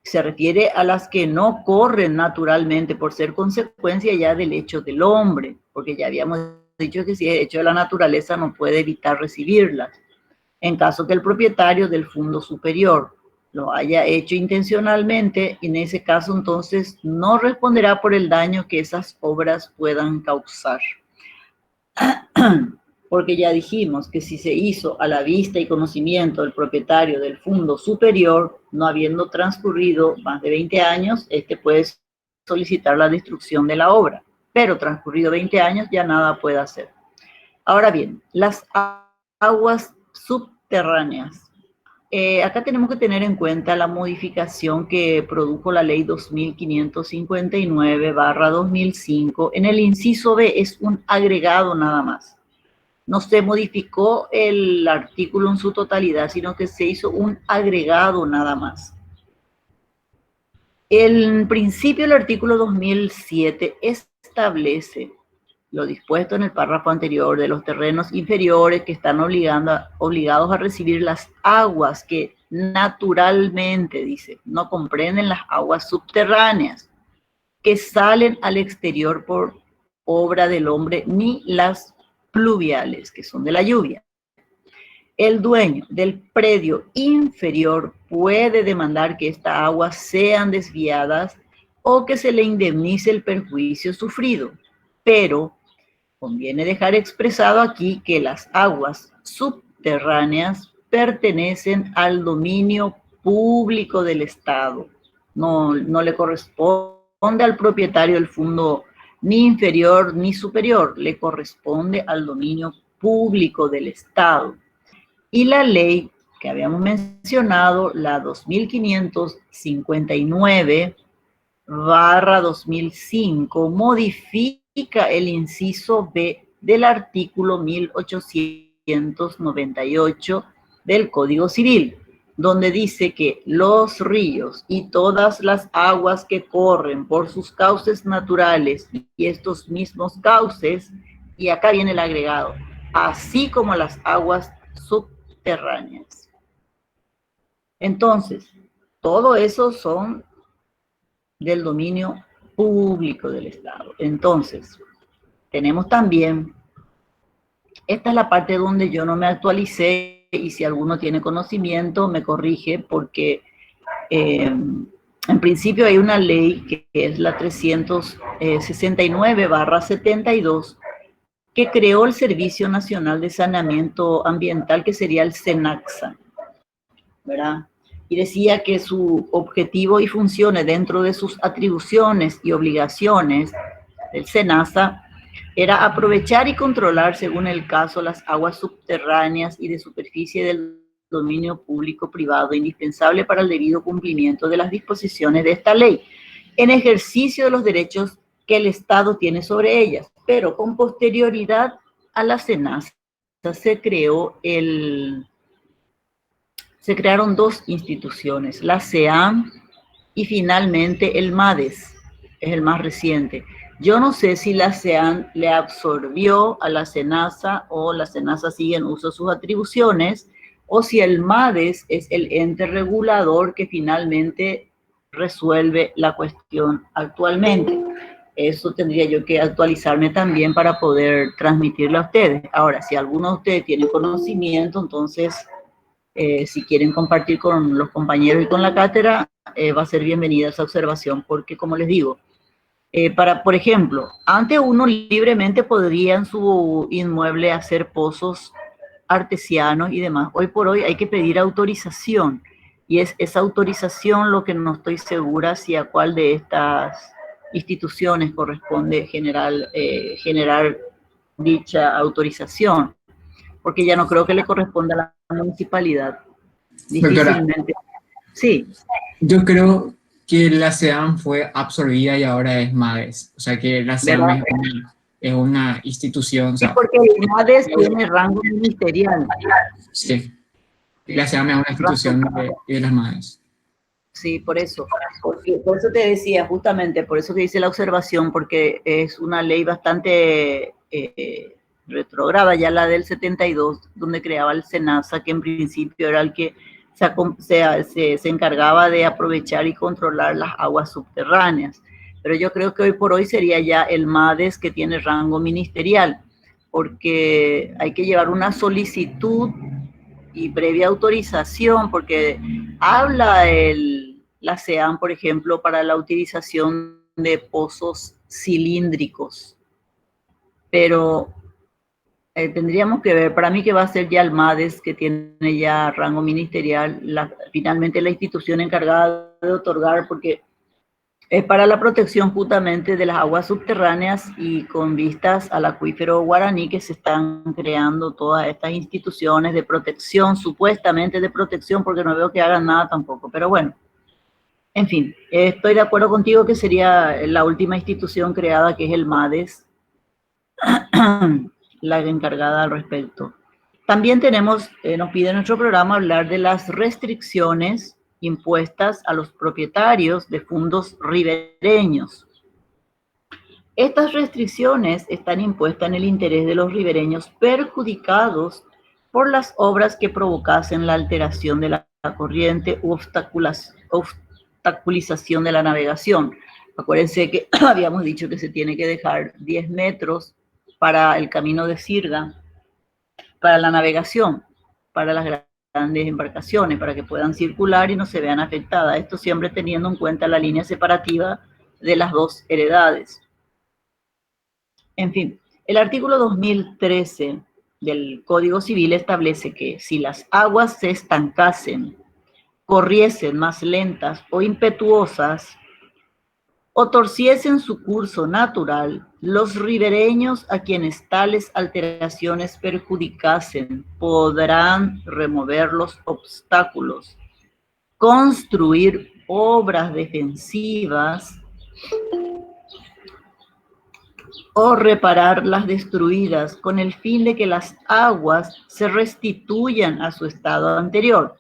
Se refiere a las que no corren naturalmente por ser consecuencia ya del hecho del hombre, porque ya habíamos dicho que si es hecho de la naturaleza no puede evitar recibirlas. En caso que el propietario del fondo superior lo haya hecho intencionalmente, en ese caso entonces no responderá por el daño que esas obras puedan causar. Porque ya dijimos que si se hizo a la vista y conocimiento del propietario del fondo superior, no habiendo transcurrido más de 20 años, este puede solicitar la destrucción de la obra, pero transcurrido 20 años ya nada puede hacer. Ahora bien, las aguas subterráneas. Acá tenemos que tener en cuenta la modificación que produjo la ley 2559/2005. En el inciso B es un agregado nada más. No se modificó el artículo en su totalidad, sino que se hizo un agregado nada más. En principio, el artículo 2007 establece lo dispuesto en el párrafo anterior de los terrenos inferiores que están obligados a recibir las aguas que naturalmente, dice, no comprenden las aguas subterráneas que salen al exterior por obra del hombre, ni las pluviales, que son de la lluvia. El dueño del predio inferior puede demandar que estas aguas sean desviadas o que se le indemnice el perjuicio sufrido, pero conviene dejar expresado aquí que las aguas subterráneas pertenecen al dominio público del Estado. No le corresponde al propietario del fondo ni inferior ni superior, le corresponde al dominio público del Estado. Y la ley que habíamos mencionado, la 2559/2005, modifica el inciso B del artículo 1898 del Código Civil, donde dice que los ríos y todas las aguas que corren por sus cauces naturales y estos mismos cauces, y acá viene el agregado, así como las aguas subterráneas. Entonces, todo eso son del dominio público del Estado. Entonces, tenemos también, esta es la parte donde yo no me actualicé y si alguno tiene conocimiento me corrige porque en principio hay una ley que es la 369/72 que creó el Servicio Nacional de Saneamiento Ambiental, que sería el SENACSA, ¿verdad? Y decía que su objetivo y funciones dentro de sus atribuciones y obligaciones del SENASA era aprovechar y controlar, según el caso, las aguas subterráneas y de superficie del dominio público-privado, indispensable para el debido cumplimiento de las disposiciones de esta ley, en ejercicio de los derechos que el Estado tiene sobre ellas. Pero con posterioridad a la SENASA se crearon dos instituciones, la SEAM y finalmente el MADES, es el más reciente. Yo no sé si la SEAM le absorbió a la SENASA o la SENASA sigue en uso de sus atribuciones, o si el MADES es el ente regulador que finalmente resuelve la cuestión actualmente. Eso tendría yo que actualizarme también para poder transmitirle a ustedes. Ahora, si alguno de ustedes tiene conocimiento, entonces, si quieren compartir con los compañeros y con la cátedra, va a ser bienvenida esa observación, porque como les digo, por ejemplo, antes uno libremente podría en su inmueble hacer pozos artesianos y demás. Hoy por hoy hay que pedir autorización, y es esa autorización lo que no estoy segura si a cuál de estas instituciones corresponde generar dicha autorización, porque ya no creo que le corresponda a la municipalidad. Difícilmente. Sí. Yo creo que la SEAM fue absorbida y ahora es MADES. O sea que la SEAM es una institución. Sí, porque el MADES tiene rango ministerial. Sí. La SEAM es una institución de las MADES. Sí, por eso te decía, justamente, por eso te hice la observación, porque es una ley bastante retrógrada, ya la del 72, donde creaba el SENASA, que en principio era el que se encargaba de aprovechar y controlar las aguas subterráneas. Pero yo creo que hoy por hoy sería ya el MADES, que tiene rango ministerial, porque hay que llevar una solicitud y previa autorización, porque habla la SEAM, por ejemplo, para la utilización de pozos cilíndricos, pero tendríamos que ver, para mí que va a ser ya el MADES, que tiene ya rango ministerial, finalmente la institución encargada de otorgar, porque es para la protección justamente de las aguas subterráneas y con vistas al acuífero guaraní, que se están creando todas estas instituciones de protección, supuestamente de protección, porque no veo que hagan nada tampoco, pero bueno. En fin, estoy de acuerdo contigo que sería la última institución creada, que es el MADES, la encargada al respecto. También tenemos, nos pide nuestro programa hablar de las restricciones impuestas a los propietarios de fondos ribereños. Estas restricciones están impuestas en el interés de los ribereños perjudicados por las obras que provocasen la alteración de la corriente u obstaculización de la navegación. Acuérdense que habíamos dicho que se tiene que dejar 10 metros para el camino de sirga, para la navegación, para las grandes embarcaciones, para que puedan circular y no se vean afectadas. Esto siempre teniendo en cuenta la línea separativa de las dos heredades. En fin, el artículo 2013 del Código Civil establece que si las aguas se estancasen, corriesen más lentas o impetuosas, o torciesen su curso natural, los ribereños a quienes tales alteraciones perjudicasen podrán remover los obstáculos, construir obras defensivas o reparar las destruidas con el fin de que las aguas se restituyan a su estado anterior.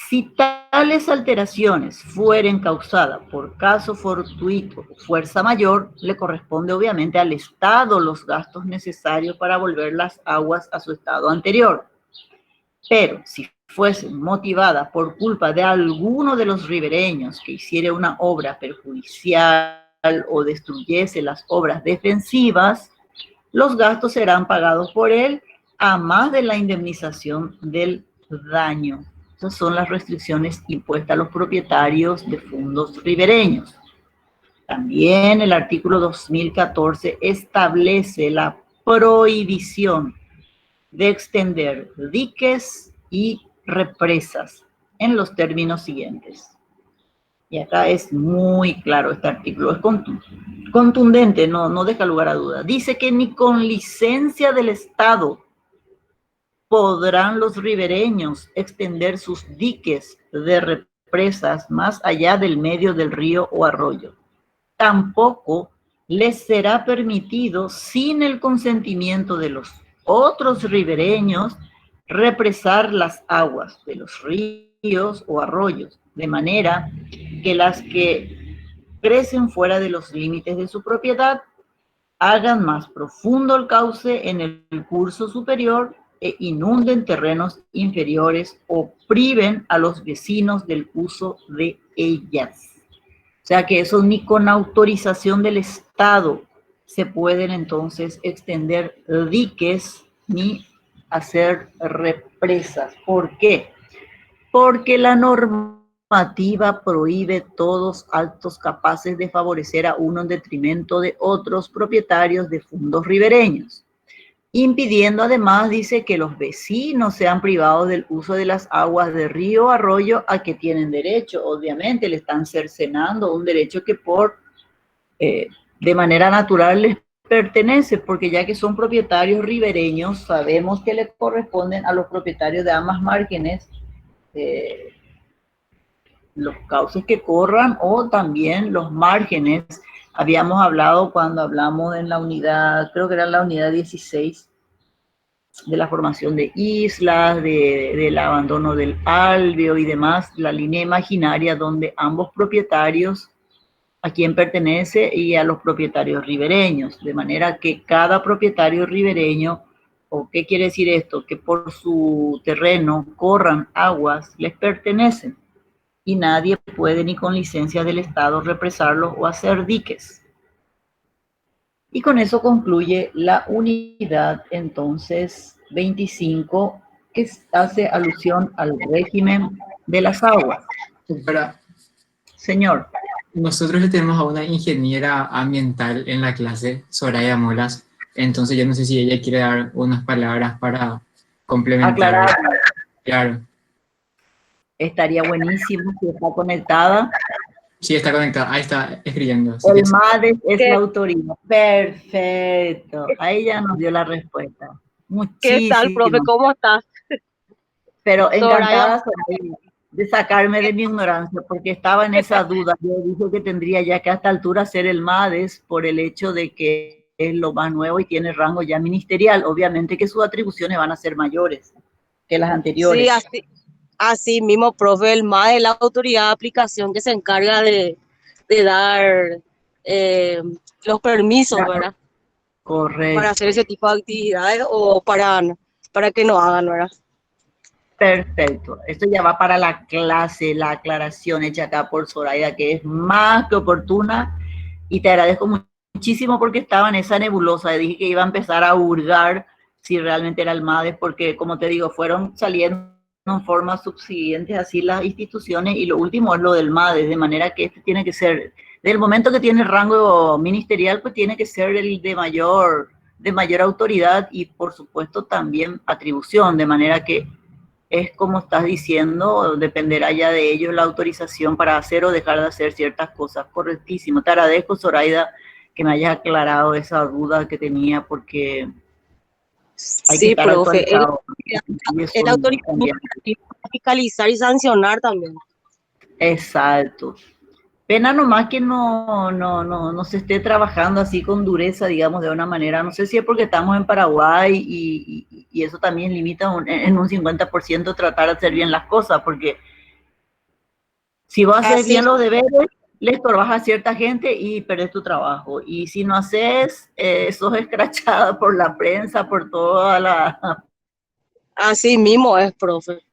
Si tales alteraciones fueren causadas por caso fortuito o fuerza mayor, le corresponde obviamente al Estado los gastos necesarios para volver las aguas a su estado anterior. Pero si fuesen motivadas por culpa de alguno de los ribereños que hiciera una obra perjudicial o destruyese las obras defensivas, los gastos serán pagados por él a más de la indemnización del daño. Esas son las restricciones impuestas a los propietarios de fondos ribereños. También el artículo 2014 establece la prohibición de extender diques y represas en los términos siguientes. Y acá es muy claro este artículo, es contundente, no deja lugar a duda. Dice que ni con licencia del Estado podrán los ribereños extender sus diques de represas más allá del medio del río o arroyo. Tampoco les será permitido, sin el consentimiento de los otros ribereños, represar las aguas de los ríos o arroyos, de manera que las que crecen fuera de los límites de su propiedad hagan más profundo el cauce en el curso superior e inunden terrenos inferiores o priven a los vecinos del uso de ellas. O sea que eso ni con autorización del Estado se pueden entonces extender diques ni hacer represas. ¿Por qué? Porque la normativa prohíbe todos actos capaces de favorecer a uno en detrimento de otros propietarios de fondos ribereños, impidiendo además, dice, que los vecinos sean privados del uso de las aguas de río o arroyo a que tienen derecho. Obviamente le están cercenando un derecho que de manera natural les pertenece, porque ya que son propietarios ribereños, sabemos que le corresponden a los propietarios de ambas márgenes los cauces que corran o también los márgenes. Habíamos hablado cuando hablamos en la unidad, creo que era la unidad 16, de la formación de islas, del abandono del alveo y demás, la línea imaginaria donde ambos propietarios, a quien pertenece y a los propietarios ribereños, de manera que cada propietario ribereño, ¿o qué quiere decir esto? Que por su terreno corran aguas, les pertenecen y nadie puede ni con licencia del Estado represarlos o hacer diques. Y con eso concluye la unidad, entonces, 25, que hace alusión al régimen de las aguas. Para, Señor. nosotros le tenemos a una ingeniera ambiental en la clase, Soraya Molas, entonces yo no sé si ella quiere dar unas palabras para complementar. Aclarar. Claro. Estaría buenísimo si está conectada. Sí, está conectada. Ahí está escribiendo. El MADES es la autoridad. Perfecto. Ahí ya nos dio la respuesta. Muchísimo. ¿Qué tal, profe? ¿Cómo estás? Pero encantada de sacarme de mi ignorancia, porque estaba en esa duda. Yo dije que tendría ya que a esta altura ser el MADES por el hecho de que es lo más nuevo y tiene rango ya ministerial. Obviamente que sus atribuciones van a ser mayores que las anteriores. Sí, así mismo, profe, el MADES es la autoridad de aplicación que se encarga de dar los permisos, Claro, ¿verdad? Para hacer correcto. ese tipo de actividades o para que no hagan, ¿verdad? Perfecto. Esto ya va para la clase, la aclaración hecha acá por Zoraida, que es más que oportuna. Y te agradezco muchísimo porque estaba en esa nebulosa. Dije que iba a empezar a hurgar si realmente era el MADES, porque como te digo, fueron saliendo en forma subsiguientes así las instituciones y lo último es lo del MADES, de manera que este tiene que ser, del momento que tiene rango ministerial, pues tiene que ser el de mayor autoridad y por supuesto también atribución, de manera que es como estás diciendo, dependerá ya de ellos la autorización para hacer o dejar de hacer ciertas cosas. Correctísimo. Te agradezco, Zoraida, que me hayas aclarado esa duda que tenía, porque hay que Sí, estar profe. actualizado. Y El eso muy autoridad cambiante. administrativa para fiscalizar y sancionar también. Exacto. Pena nomás que no se esté trabajando así con dureza, digamos, de una manera, no sé si es porque estamos en Paraguay y eso también limita en un 50% tratar de hacer bien las cosas, porque si vos haces Así, bien los deberes, le estorbas a cierta gente y perdés tu trabajo. Y si no haces, sos escrachada por la prensa, por toda la... así mismo es, profe.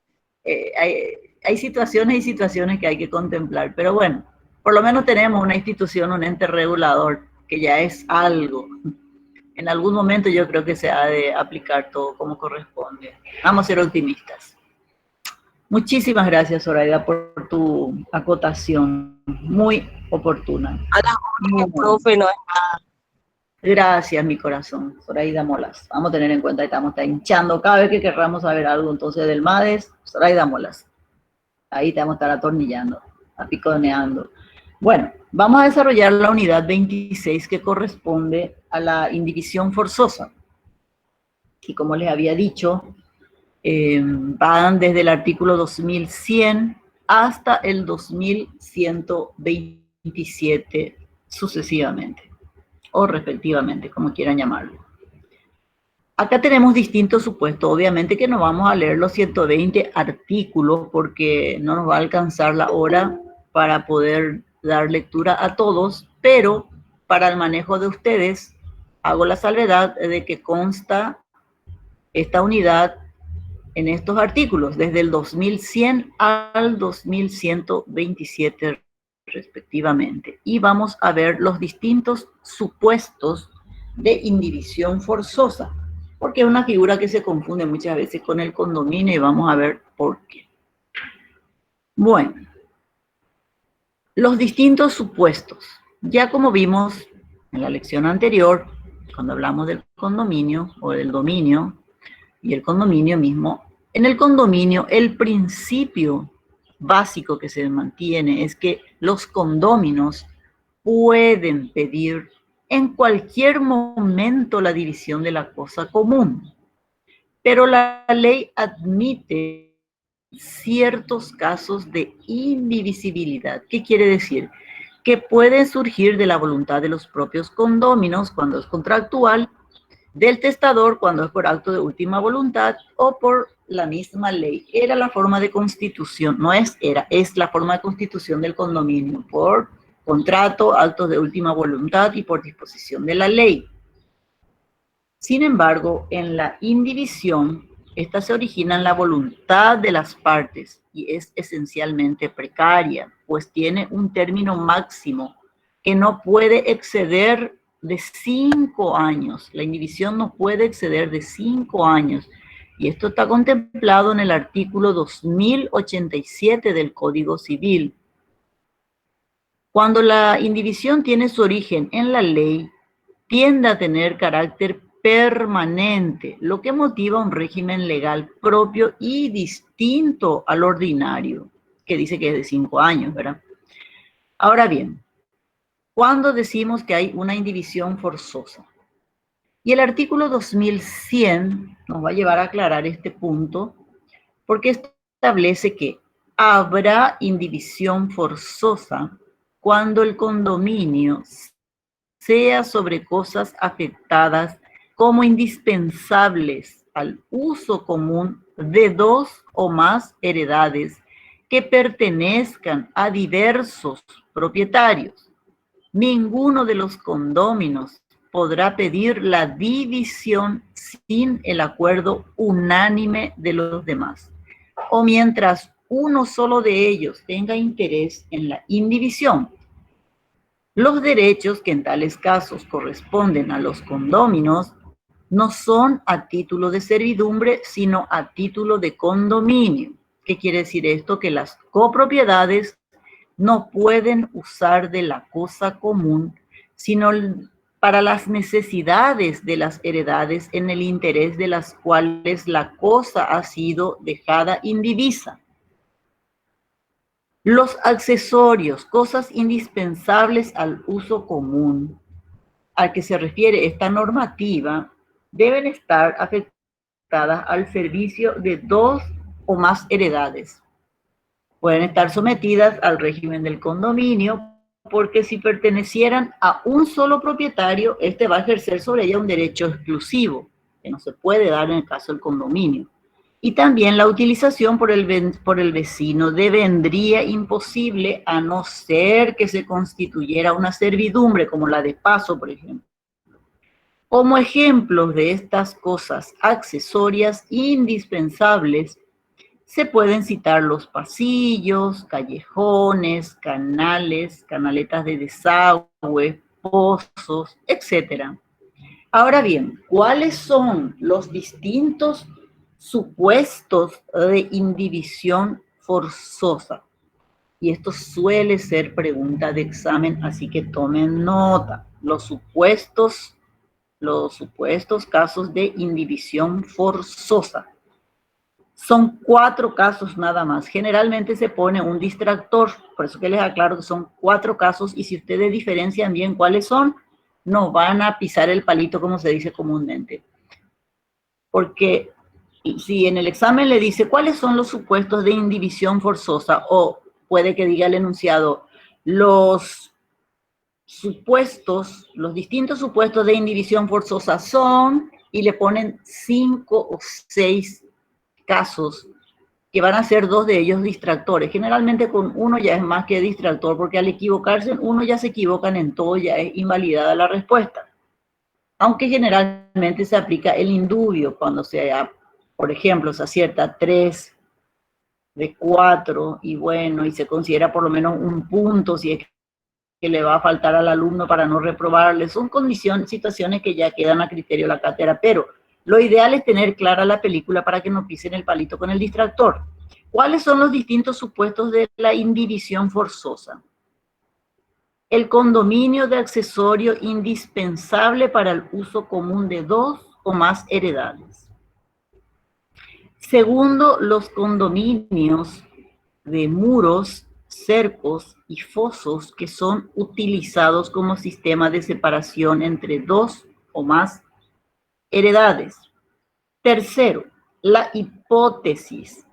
hay situaciones y situaciones que hay que contemplar. Pero bueno, por lo menos tenemos una institución, un ente regulador, que ya es algo. En algún momento yo creo que se ha de aplicar todo como corresponde. Vamos a ser optimistas. Muchísimas gracias, Zoraida, por tu acotación. Muy oportuna. A las órdenes, profe, no es nada. Gracias, mi corazón. Zoraida Molas. Vamos a tener en cuenta que estamos hinchando cada vez que querramos saber algo entonces del MADES. Zoraida Molas. Ahí te vamos a estar atornillando, apiconeando. Bueno, vamos a desarrollar la unidad 26 que corresponde a la indivisión forzosa. Y como les había dicho, van desde el artículo 2100 hasta el 2127 sucesivamente, o respectivamente, como quieran llamarlo. Acá tenemos distintos supuestos, obviamente que no vamos a leer los 120 artículos porque no nos va a alcanzar la hora para poder dar lectura a todos, pero para el manejo de ustedes hago la salvedad de que consta esta unidad en estos artículos, desde el 2100 al 2127 respectivamente. Y vamos a ver los distintos supuestos de indivisión forzosa, porque es una figura que se confunde muchas veces con el condominio y vamos a ver por qué. Bueno, los distintos supuestos. Ya como vimos en la lección anterior, cuando hablamos del condominio o del dominio y el condominio mismo, en el condominio el principio básico que se mantiene es que los condóminos pueden pedir en cualquier momento la división de la cosa común, pero la ley admite ciertos casos de indivisibilidad. ¿Qué quiere decir? Que pueden surgir de la voluntad de los propios condóminos cuando es contractual, del testador cuando es por acto de última voluntad o por la misma ley. Era la forma de constitución, no es era, es la forma de constitución del condominio, por contrato, actos de última voluntad y por disposición de la ley. Sin embargo, en la indivisión, esta se origina en la voluntad de las partes y es esencialmente precaria, pues tiene un término máximo que no puede exceder de 5 años. La indivisión no puede exceder de 5 años. Y esto está contemplado en el artículo 2087 del Código Civil. Cuando la indivisión tiene su origen en la ley, tiende a tener carácter permanente, lo que motiva un régimen legal propio y distinto al ordinario, que dice que es de 5 años, ¿verdad? Ahora bien, ¿cuándo decimos que hay una indivisión forzosa? Y el artículo 2100 nos va a llevar a aclarar este punto, porque establece que habrá indivisión forzosa cuando el condominio sea sobre cosas afectadas como indispensables al uso común de 2 o más heredades que pertenezcan a diversos propietarios. ninguno de los condóminos podrá pedir la división sin el acuerdo unánime de los demás, o mientras uno solo de ellos tenga interés en la indivisión. Los derechos que en tales casos corresponden a los condóminos no son a título de servidumbre, sino a título de condominio. ¿Qué quiere decir esto? Que las copropiedades no pueden usar de la cosa común, sino para las necesidades de las heredades en el interés de las cuales la cosa ha sido dejada indivisa. Los accesorios, cosas indispensables al uso común, al que se refiere esta normativa, deben estar afectadas al servicio de dos o más heredades. Pueden estar sometidas al régimen del condominio, porque si pertenecieran a un solo propietario, este va a ejercer sobre ella un derecho exclusivo, que no se puede dar en el caso del condominio. Y también la utilización por el vecino devendría imposible a no ser que se constituyera una servidumbre, como la de paso, por ejemplo. Como ejemplos de estas cosas accesorias indispensables, se pueden citar los pasillos, callejones, canales, canaletas de desagüe, pozos, etc. Ahora bien, ¿cuáles son los distintos supuestos de indivisión forzosa? Y esto suele ser pregunta de examen, así que tomen nota. Los supuestos casos de indivisión forzosa. Son 4 casos nada más. Generalmente se pone un distractor, por eso que les aclaro que son 4 casos, y si ustedes diferencian bien cuáles son, no van a pisar el palito como se dice comúnmente. Porque si en el examen le dice cuáles son los supuestos de indivisión forzosa, o puede que diga el enunciado, los distintos supuestos de indivisión forzosa son, y le ponen 5 o 6 casos, que van a ser 2 de ellos distractores. Generalmente con uno ya es más que distractor, porque al equivocarse en uno ya se equivocan en todo, ya es invalidada la respuesta. Aunque generalmente se aplica el indubio cuando por ejemplo, se acierta 3 de 4 y bueno, y se considera por lo menos un punto si es que le va a faltar al alumno para no reprobarle. Son situaciones que ya quedan a criterio de la cátedra, pero lo ideal es tener clara la película para que no pisen el palito con el distractor. ¿Cuáles son los distintos supuestos de la indivisión forzosa? El condominio de accesorio indispensable para el uso común de 2 o más heredades. Segundo, los condominios de muros, cercos y fosos que son utilizados como sistema de separación entre 2 o más heredades. Tercero, la hipótesis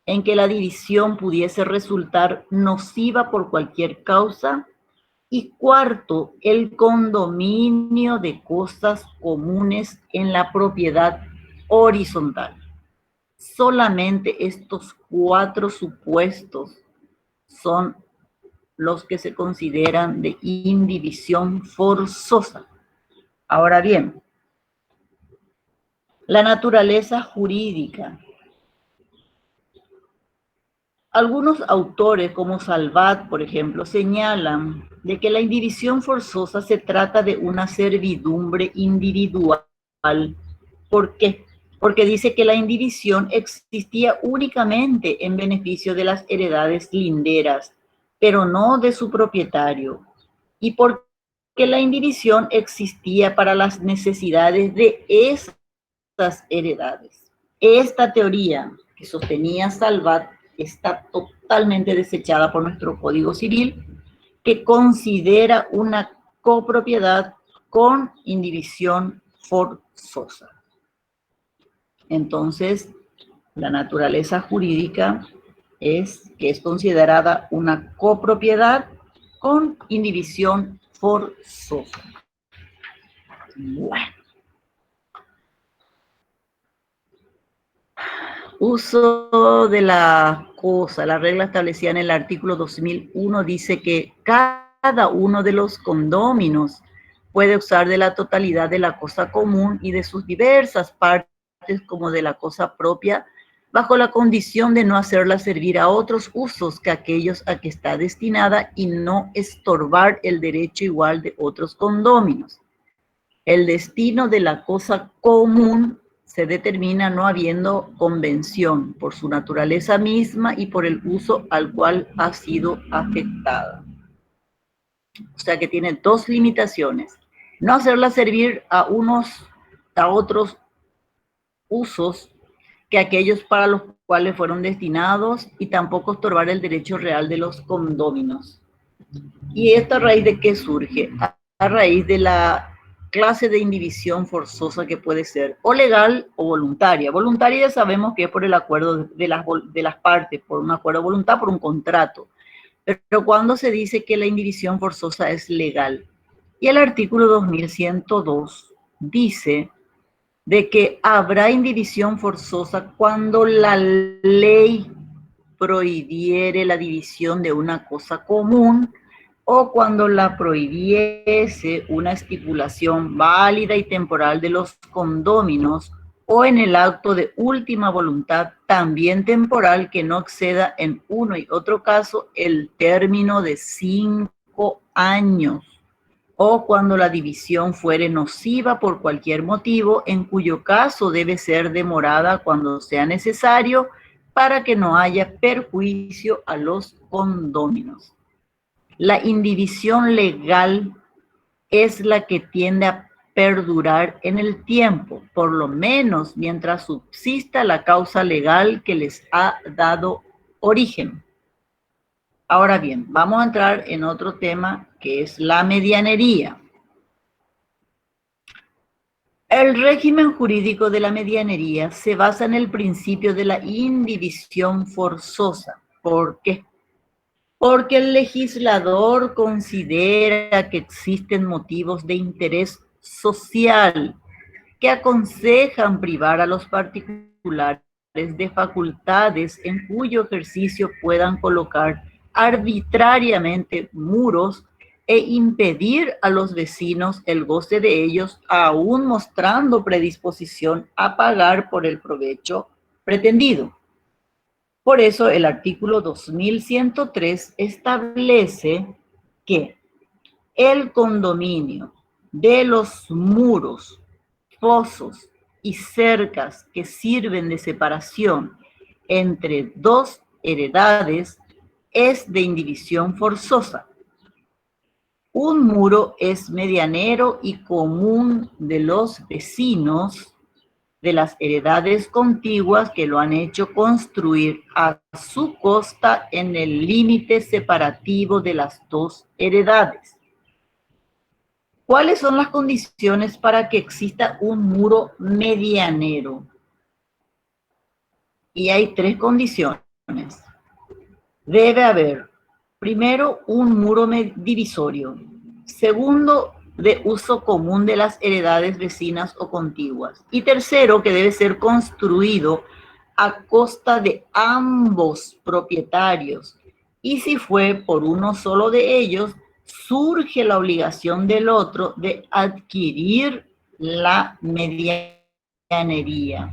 en que la división pudiese resultar nociva por cualquier causa. Y cuarto, el condominio de cosas comunes en la propiedad horizontal. Solamente estos 4 supuestos son los que se consideran de indivisión forzosa. Ahora bien, la naturaleza jurídica. Algunos autores, como Salvat, por ejemplo, señalan de que la indivisión forzosa se trata de una servidumbre individual. ¿Por qué? Porque dice que la indivisión existía únicamente en beneficio de las heredades linderas, pero no de su propietario. Y porque la indivisión existía para las necesidades de esas heredades. Esta teoría que sostenía Salvat está totalmente desechada por nuestro Código Civil, que considera una copropiedad con indivisión forzosa. Entonces, la naturaleza jurídica es que es considerada una copropiedad con indivisión forzosa. Bueno. Uso de la cosa. La regla establecida en el artículo 2001 dice que cada cada uno de los condóminos puede usar de la totalidad de la cosa común y de sus diversas partes como de la cosa propia, bajo la condición de no hacerla servir a otros usos que aquellos a que está destinada y no estorbar el derecho igual de otros condóminos. El destino de la cosa común se determina no habiendo convención por su naturaleza misma y por el uso al cual ha sido afectada. O sea que tiene dos limitaciones: no hacerla servir a otros usos que aquellos para los cuales fueron destinados, y tampoco estorbar el derecho real de los condóminos. ¿Y esto a raíz de qué surge? A raíz de la clase de indivisión forzosa que puede ser o legal o voluntaria. Voluntaria ya sabemos que es por el acuerdo de las partes, por un acuerdo de voluntad, por un contrato. Pero cuando se dice que la indivisión forzosa es legal, y el artículo 2102 dice de que habrá indivisión forzosa cuando la ley prohibiere la división de una cosa común o cuando la prohibiese una estipulación válida y temporal de los condóminos o en el acto de última voluntad también temporal que no exceda en uno y otro caso el término de 5 años, o cuando la división fuere nociva por cualquier motivo, en cuyo caso debe ser demorada cuando sea necesario para que no haya perjuicio a los condóminos. La indivisión legal es la que tiende a perdurar en el tiempo, por lo menos mientras subsista la causa legal que les ha dado origen. Ahora bien, vamos a entrar en otro tema que es la medianería. El régimen jurídico de la medianería se basa en el principio de la indivisión forzosa. ¿Por qué? Porque el legislador considera que existen motivos de interés social que aconsejan privar a los particulares de facultades en cuyo ejercicio puedan colocar arbitrariamente muros e impedir a los vecinos el goce de ellos, aún mostrando predisposición a pagar por el provecho pretendido. Por eso el artículo 2103 establece que el condominio de los muros, fosos y cercas que sirven de separación entre dos heredades es de indivisión forzosa. Un muro es medianero y común de los vecinos de las heredades contiguas que lo han hecho construir a su costa en el límite separativo de las dos heredades. ¿Cuáles son las condiciones para que exista un muro medianero? Y hay tres condiciones. Debe haber, primero, un muro divisorio. Segundo, de uso común de las heredades vecinas o contiguas. Y tercero, que debe ser construido a costa de ambos propietarios. Y si fue por uno solo de ellos, surge la obligación del otro de adquirir la medianería.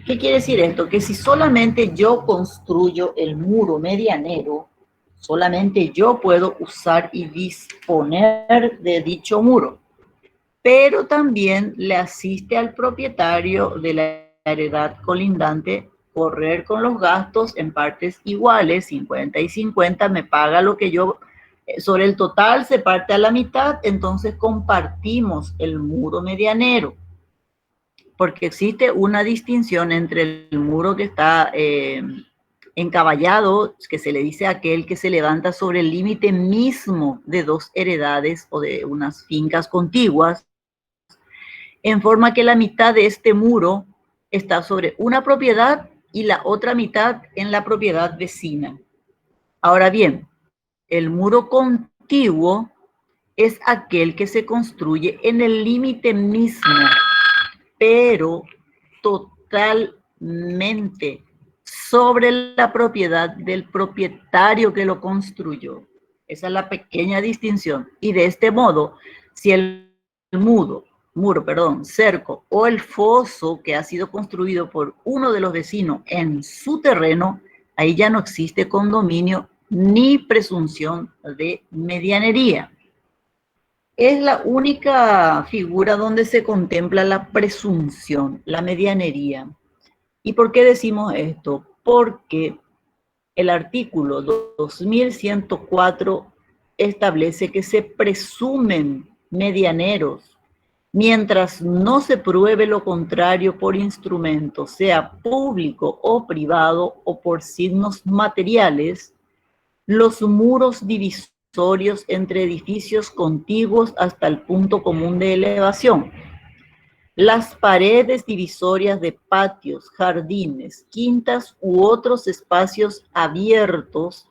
¿Qué quiere decir esto? Que si solamente yo construyo el muro medianero, solamente yo puedo usar y disponer de dicho muro, pero también le asiste al propietario de la heredad colindante correr con los gastos en partes iguales, 50 y 50, me paga lo que yo, sobre el total se parte a la mitad, entonces compartimos el muro medianero, porque existe una distinción entre el muro que está encaballado, que se le dice a aquel que se levanta sobre el límite mismo de dos heredades o de unas fincas contiguas, en forma que la mitad de este muro está sobre una propiedad y la otra mitad en la propiedad vecina. Ahora bien, el muro contiguo es aquel que se construye en el límite mismo, pero totalmente sobre la propiedad del propietario que lo construyó. Esa es la pequeña distinción. Y de este modo, si el muro, cerco o el foso que ha sido construido por uno de los vecinos en su terreno, ahí ya no existe condominio ni presunción de medianería. Es la única figura donde se contempla la presunción, la medianería. ¿Y por qué decimos esto? Porque el artículo 2104 establece que se presumen medianeros mientras no se pruebe lo contrario por instrumento, sea público o privado o por signos materiales, los muros divisorios entre edificios contiguos hasta el punto común de elevación, las paredes divisorias de patios, jardines, quintas u otros espacios abiertos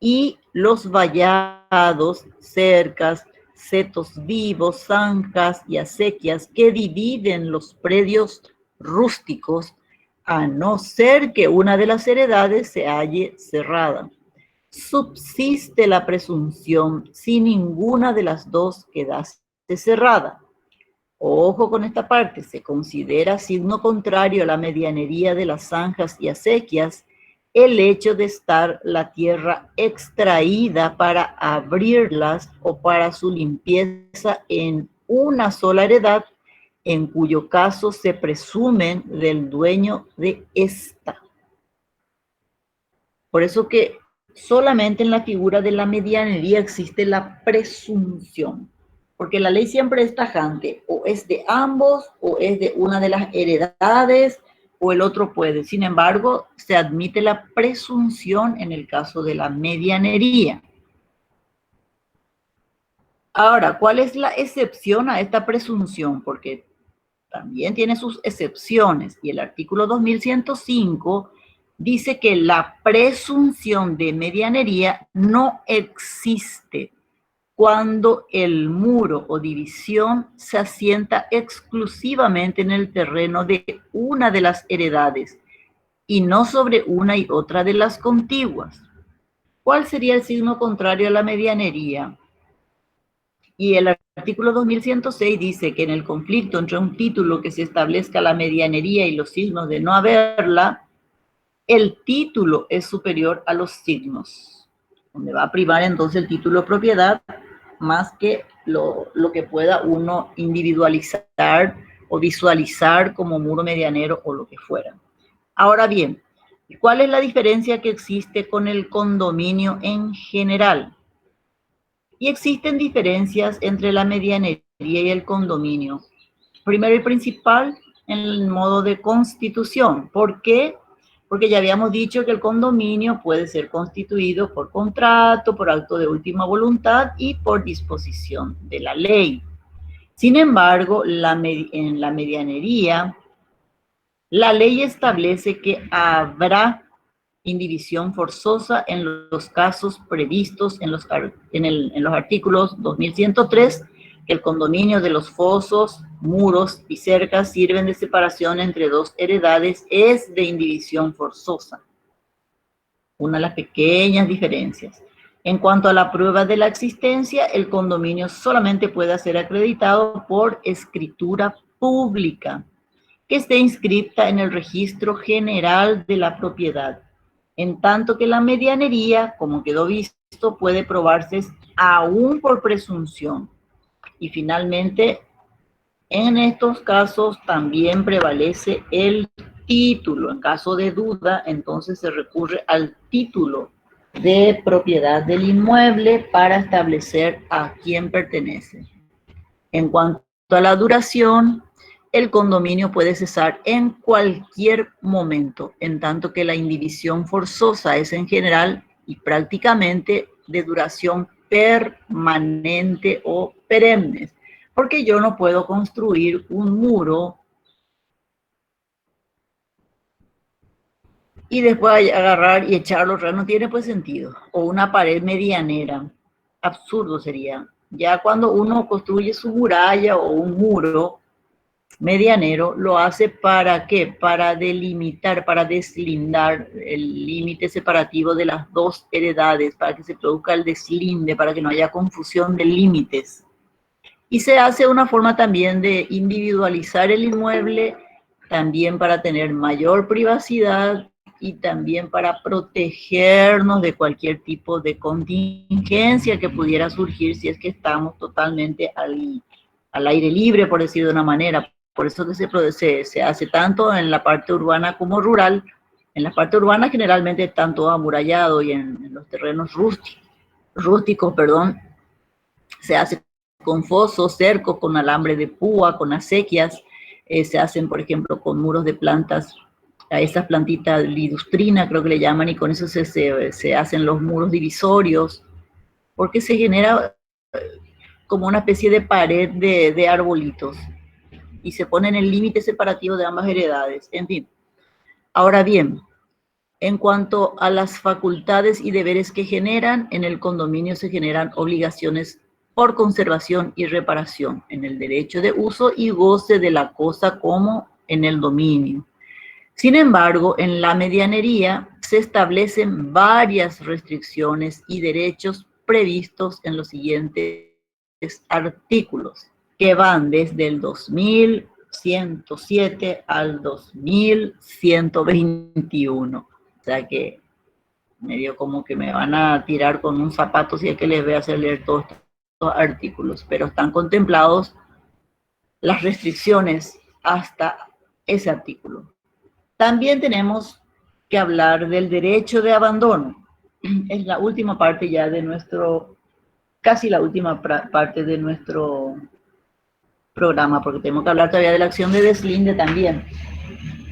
y los vallados, cercas, setos vivos, zanjas y acequias que dividen los predios rústicos, a no ser que una de las heredades se halle cerrada. Subsiste la presunción si ninguna de las dos quedase cerrada. Ojo con esta parte, se considera signo contrario a la medianería de las zanjas y acequias el hecho de estar la tierra extraída para abrirlas o para su limpieza en una sola heredad, en cuyo caso se presumen del dueño de esta. Por eso que solamente en la figura de la medianería existe la presunción, porque la ley siempre es tajante, o es de ambos, o es de una de las heredades, o el otro puede. Sin embargo, se admite la presunción en el caso de la medianería. Ahora, ¿cuál es la excepción a esta presunción? Porque también tiene sus excepciones, y el artículo 2105 dice que la presunción de medianería no existe cuando el muro o división se asienta exclusivamente en el terreno de una de las heredades y no sobre una y otra de las contiguas. ¿Cuál sería el signo contrario a la medianería? Y el artículo 2106 dice que en el conflicto entre un título que se establezca la medianería y los signos de no haberla, el título es superior a los signos, donde va a primar entonces el título de propiedad más que lo que pueda uno individualizar o visualizar como muro medianero o lo que fuera. Ahora bien, ¿cuál es la diferencia que existe con el condominio en general? Y existen diferencias entre la medianería y el condominio. Primero y principal, en el modo de constitución. ¿Por qué? Porque ya habíamos dicho que el condominio puede ser constituido por contrato, por acto de última voluntad y por disposición de la ley. Sin embargo, en la medianería, la ley establece que habrá indivisión forzosa en los casos previstos en los artículos 2103, que el condominio de los fosos, muros y cercas sirven de separación entre dos heredades, es de indivisión forzosa. Una de las pequeñas diferencias. En cuanto a la prueba de la existencia, el condominio solamente puede ser acreditado por escritura pública, que esté inscripta en el registro general de la propiedad, en tanto que la medianería, como quedó visto, puede probarse aún por presunción. Y finalmente, en estos casos también prevalece el título. En caso de duda, entonces se recurre al título de propiedad del inmueble para establecer a quién pertenece. En cuanto a la duración, el condominio puede cesar en cualquier momento, en tanto que la indivisión forzosa es en general y prácticamente de duración permanente o perenne, porque yo no puedo construir un muro y después agarrar y echarlo, no tiene pues sentido, o una pared medianera, absurdo sería. Ya cuando uno construye su muralla o un muro, medianero lo hace ¿para qué? Para delimitar, para deslindar el límite separativo de las dos heredades, para que se produzca el deslinde, para que no haya confusión de límites. Y se hace una forma también de individualizar el inmueble, también para tener mayor privacidad y también para protegernos de cualquier tipo de contingencia que pudiera surgir si es que estamos totalmente al aire libre, por decir de una manera. Por eso que se hace tanto en la parte urbana como rural. En la parte urbana generalmente están todo amurallado y en los terrenos rústicos, se hace con fosos, cercos, con alambre de púa, con acequias. Se hacen, por ejemplo, con muros de plantas, a esas plantitas lidustrina, creo que le llaman, y con eso se hacen los muros divisorios, porque se genera como una especie de pared de arbolitos, y se pone en el límite separativo de ambas heredades. En fin, ahora bien, en cuanto a las facultades y deberes que generan, en el condominio se generan obligaciones por conservación y reparación, en el derecho de uso y goce de la cosa como en el dominio. Sin embargo, en la medianería se establecen varias restricciones y derechos previstos en los siguientes artículos, que van desde el 2107 al 2121. O sea que medio como que me van a tirar con un zapato si es que les voy a hacer leer todos estos artículos, pero están contemplados las restricciones hasta ese artículo. También tenemos que hablar del derecho de abandono. Es la última parte ya de casi la última parte de nuestro programa, porque tenemos que hablar todavía de la acción de deslinde también.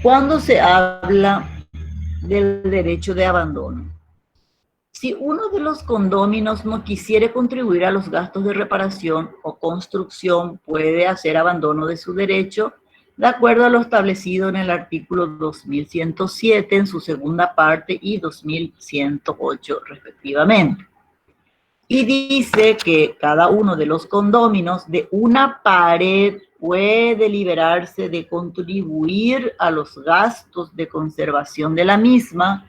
Cuando se habla del derecho de abandono, si uno de los condóminos no quisiere contribuir a los gastos de reparación o construcción, puede hacer abandono de su derecho de acuerdo a lo establecido en el artículo 2107 en su segunda parte y 2108 respectivamente. Y dice que cada uno de los condóminos de una pared puede liberarse de contribuir a los gastos de conservación de la misma,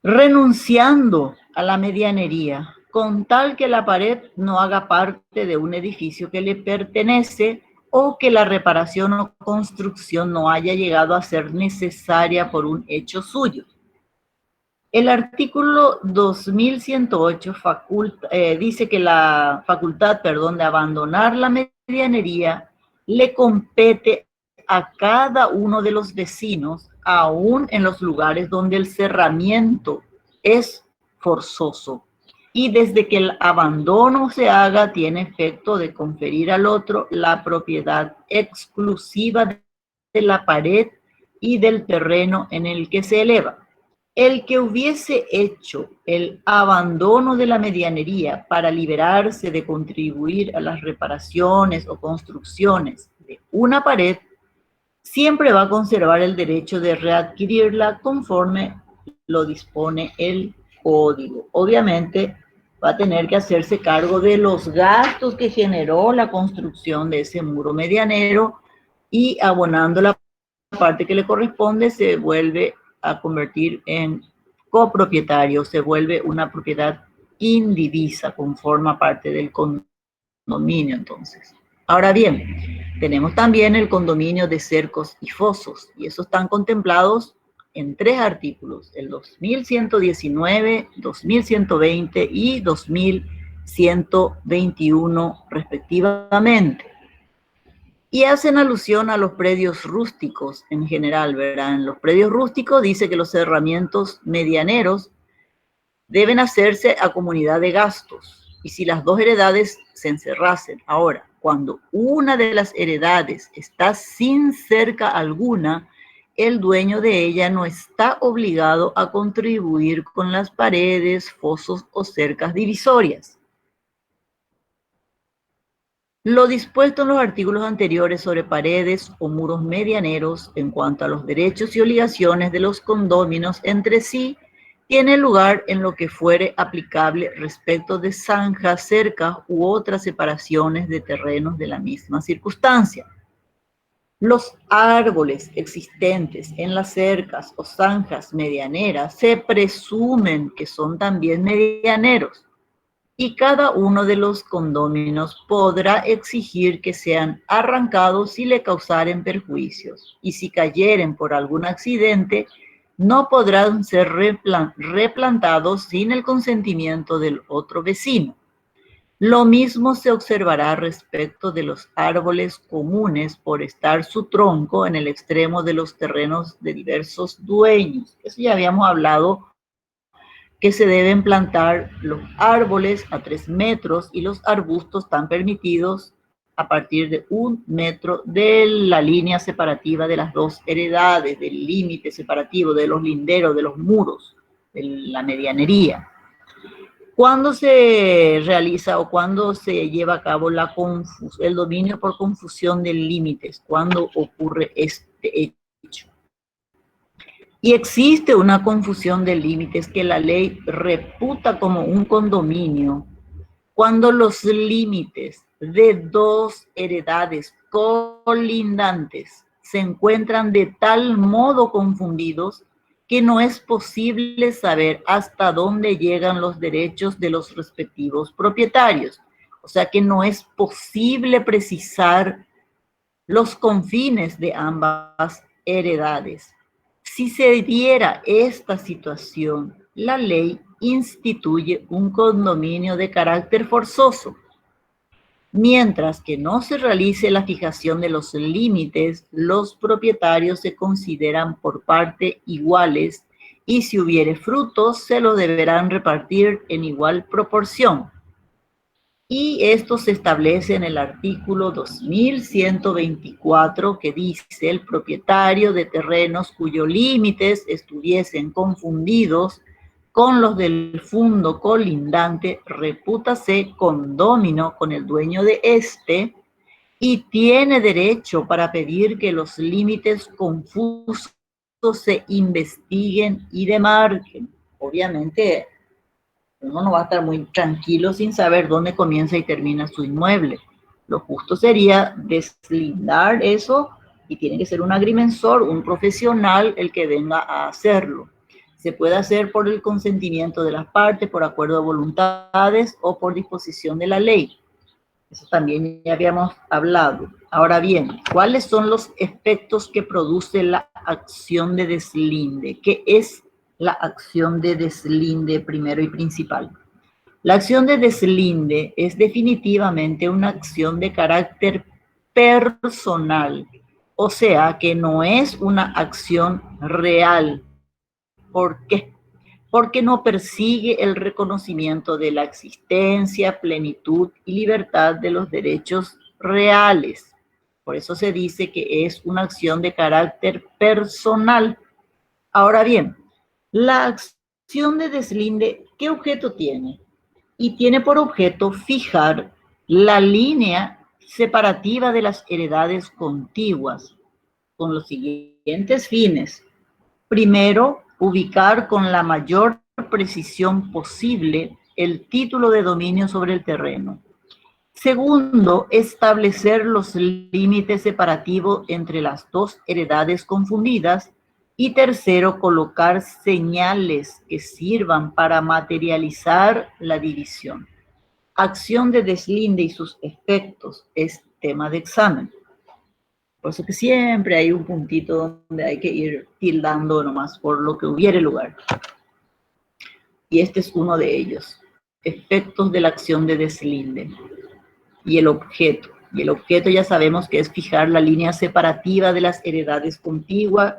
renunciando a la medianería, con tal que la pared no haga parte de un edificio que le pertenece o que la reparación o construcción no haya llegado a ser necesaria por un hecho suyo. El artículo 2108 dice que la facultad, de abandonar la medianería le compete a cada uno de los vecinos, aún en los lugares donde el cerramiento es forzoso. Y desde que el abandono se haga, tiene efecto de conferir al otro la propiedad exclusiva de la pared y del terreno en el que se eleva. El que hubiese hecho el abandono de la medianería para liberarse de contribuir a las reparaciones o construcciones de una pared, siempre va a conservar el derecho de readquirirla conforme lo dispone el código. Obviamente va a tener que hacerse cargo de los gastos que generó la construcción de ese muro medianero, y abonando la parte que le corresponde se vuelve a convertir en copropietario, se vuelve una propiedad indivisa, conforma parte del condominio entonces. Ahora bien, tenemos también el condominio de cercos y fosos, y esos están contemplados en 3 artículos, el 2119, 2120 y 2121 respectivamente. Y hacen alusión a los predios rústicos en general, ¿verdad? En los predios rústicos dice que los cerramientos medianeros deben hacerse a comunidad de gastos, y si las dos heredades se encerrasen. Ahora, cuando una de las heredades está sin cerca alguna, el dueño de ella no está obligado a contribuir con las paredes, fosos o cercas divisorias. Lo dispuesto en los artículos anteriores sobre paredes o muros medianeros en cuanto a los derechos y obligaciones de los condóminos entre sí tiene lugar en lo que fuere aplicable respecto de zanjas, cercas u otras separaciones de terrenos de la misma circunstancia. Los árboles existentes en las cercas o zanjas medianeras se presumen que son también medianeros, y cada uno de los condóminos podrá exigir que sean arrancados si le causaren perjuicios, y si cayeren por algún accidente, no podrán ser replantados sin el consentimiento del otro vecino. Lo mismo se observará respecto de los árboles comunes por estar su tronco en el extremo de los terrenos de diversos dueños. Eso ya habíamos hablado, que se deben plantar los árboles a 3 metros y los arbustos están permitidos a partir de 1 metro de la línea separativa de las dos heredades, del límite separativo, de los linderos, de los muros, de la medianería. ¿Cuándo se realiza o cuándo se lleva a cabo el dominio por confusión de límites? ¿Cuándo ocurre este hecho? Y existe una confusión de límites que la ley reputa como un condominio cuando los límites de dos heredades colindantes se encuentran de tal modo confundidos que no es posible saber hasta dónde llegan los derechos de los respectivos propietarios. O sea que no es posible precisar los confines de ambas heredades. Si se diera esta situación, la ley instituye un condominio de carácter forzoso. Mientras que no se realice la fijación de los límites, los propietarios se consideran por parte iguales y si hubiere frutos, se los deberán repartir en igual proporción. Y esto se establece en el artículo 2124, que dice: el propietario de terrenos cuyos límites estuviesen confundidos con los del fundo colindante, repútase condómino con el dueño de este y tiene derecho para pedir que los límites confusos se investiguen y demarquen. Obviamente, uno no va a estar muy tranquilo sin saber dónde comienza y termina su inmueble. Lo justo sería deslindar eso y tiene que ser un agrimensor, un profesional el que venga a hacerlo. Se puede hacer por el consentimiento de las partes, por acuerdo de voluntades o por disposición de la ley. Eso también ya habíamos hablado. Ahora bien, ¿cuáles son los efectos que produce la acción de deslinde? ¿Qué es la acción de deslinde primero y principal? La acción de deslinde es definitivamente una acción de carácter personal, o sea que no es una acción real. ¿Por qué? Porque no persigue el reconocimiento de la existencia, plenitud y libertad de los derechos reales. Por eso se dice que es una acción de carácter personal. Ahora bien, la acción de deslinde, ¿qué objeto tiene? Y tiene por objeto fijar la línea separativa de las heredades contiguas con los siguientes fines. Primero, ubicar con la mayor precisión posible el título de dominio sobre el terreno. Segundo, establecer los límites separativos entre las dos heredades confundidas. Y tercero, colocar señales que sirvan para materializar la división. Acción de deslinde y sus efectos es tema de examen. Por eso que siempre hay un puntito donde hay que ir tildando nomás por lo que hubiere lugar. Y este es uno de ellos. Efectos de la acción de deslinde. Y el objeto. Y el objeto ya sabemos que es fijar la línea separativa de las heredades contiguas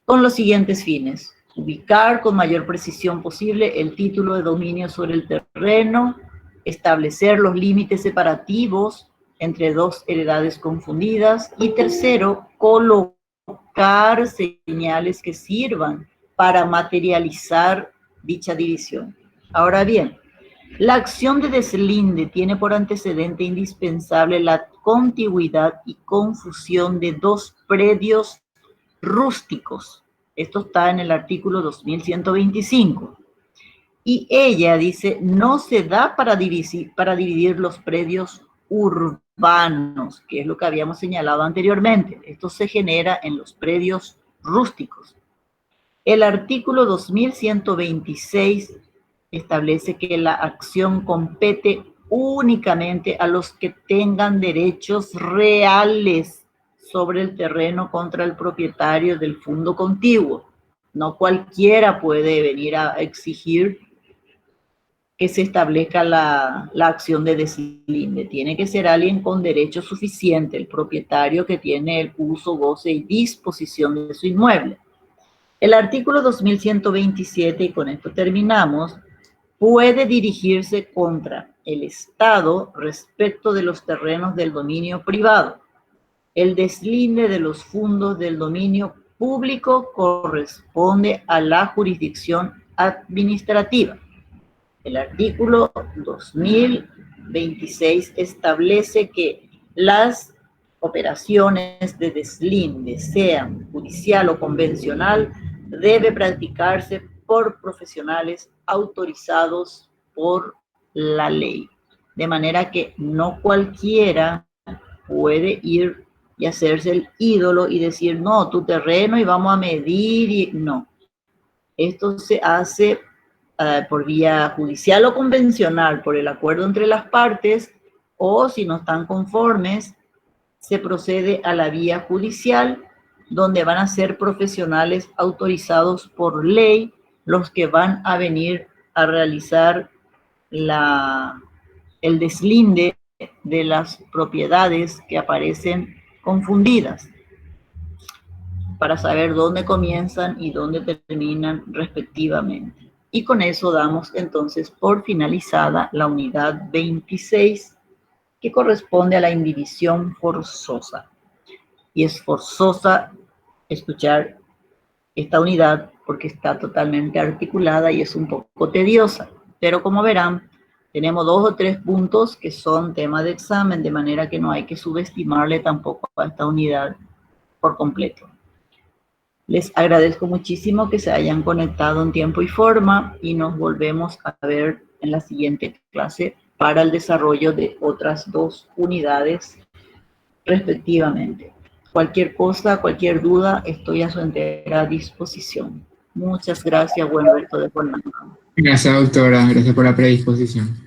con los siguientes fines. Ubicar con mayor precisión posible el título de dominio sobre el terreno. Establecer los límites separativos entre dos heredades confundidas. Y tercero, colocar señales que sirvan para materializar dicha división. Ahora bien, la acción de deslinde tiene por antecedente indispensable la contigüidad y confusión de dos predios rústicos Esto está en el artículo 2125. Y ella dice, no se da para dividir los predios urbanos, que es lo que habíamos señalado anteriormente. Esto se genera en los predios rústicos. El artículo 2126 establece que la acción compete únicamente a los que tengan derechos reales sobre el terreno contra el propietario del fundo contiguo. No cualquiera puede venir a exigir que se establezca la acción de deslinde. Tiene que ser alguien con derecho suficiente, el propietario que tiene el uso, goce y disposición de su inmueble. El artículo 2127, y con esto terminamos, puede dirigirse contra el Estado respecto de los terrenos del dominio privado. El deslinde de los fondos del dominio público corresponde a la jurisdicción administrativa. El artículo 2026 establece que las operaciones de deslinde, sean judicial o convencional, debe practicarse por profesionales autorizados por la ley. De manera que no cualquiera puede ir y hacerse el ídolo y decir, no, tu terreno y vamos a medir, y no. Esto se hace por vía judicial o convencional, por el acuerdo entre las partes, o si no están conformes, se procede a la vía judicial, donde van a ser profesionales autorizados por ley los que van a venir a realizar el deslinde de las propiedades que aparecen confundidas, para saber dónde comienzan y dónde terminan respectivamente. Y con eso damos entonces por finalizada la unidad 26, que corresponde a la indivisión forzosa. Y es forzosa escuchar esta unidad porque está totalmente articulada y es un poco tediosa. Pero como verán, tenemos 2 o 3 puntos que son tema de examen, de manera que no hay que subestimarle tampoco a esta unidad por completo. Les agradezco muchísimo que se hayan conectado en tiempo y forma y nos volvemos a ver en la siguiente clase para el desarrollo de otras 2 unidades respectivamente. Cualquier cosa, cualquier duda, estoy a su entera disposición. Muchas gracias, buen resto de jornada. Gracias, doctora. Gracias por la predisposición.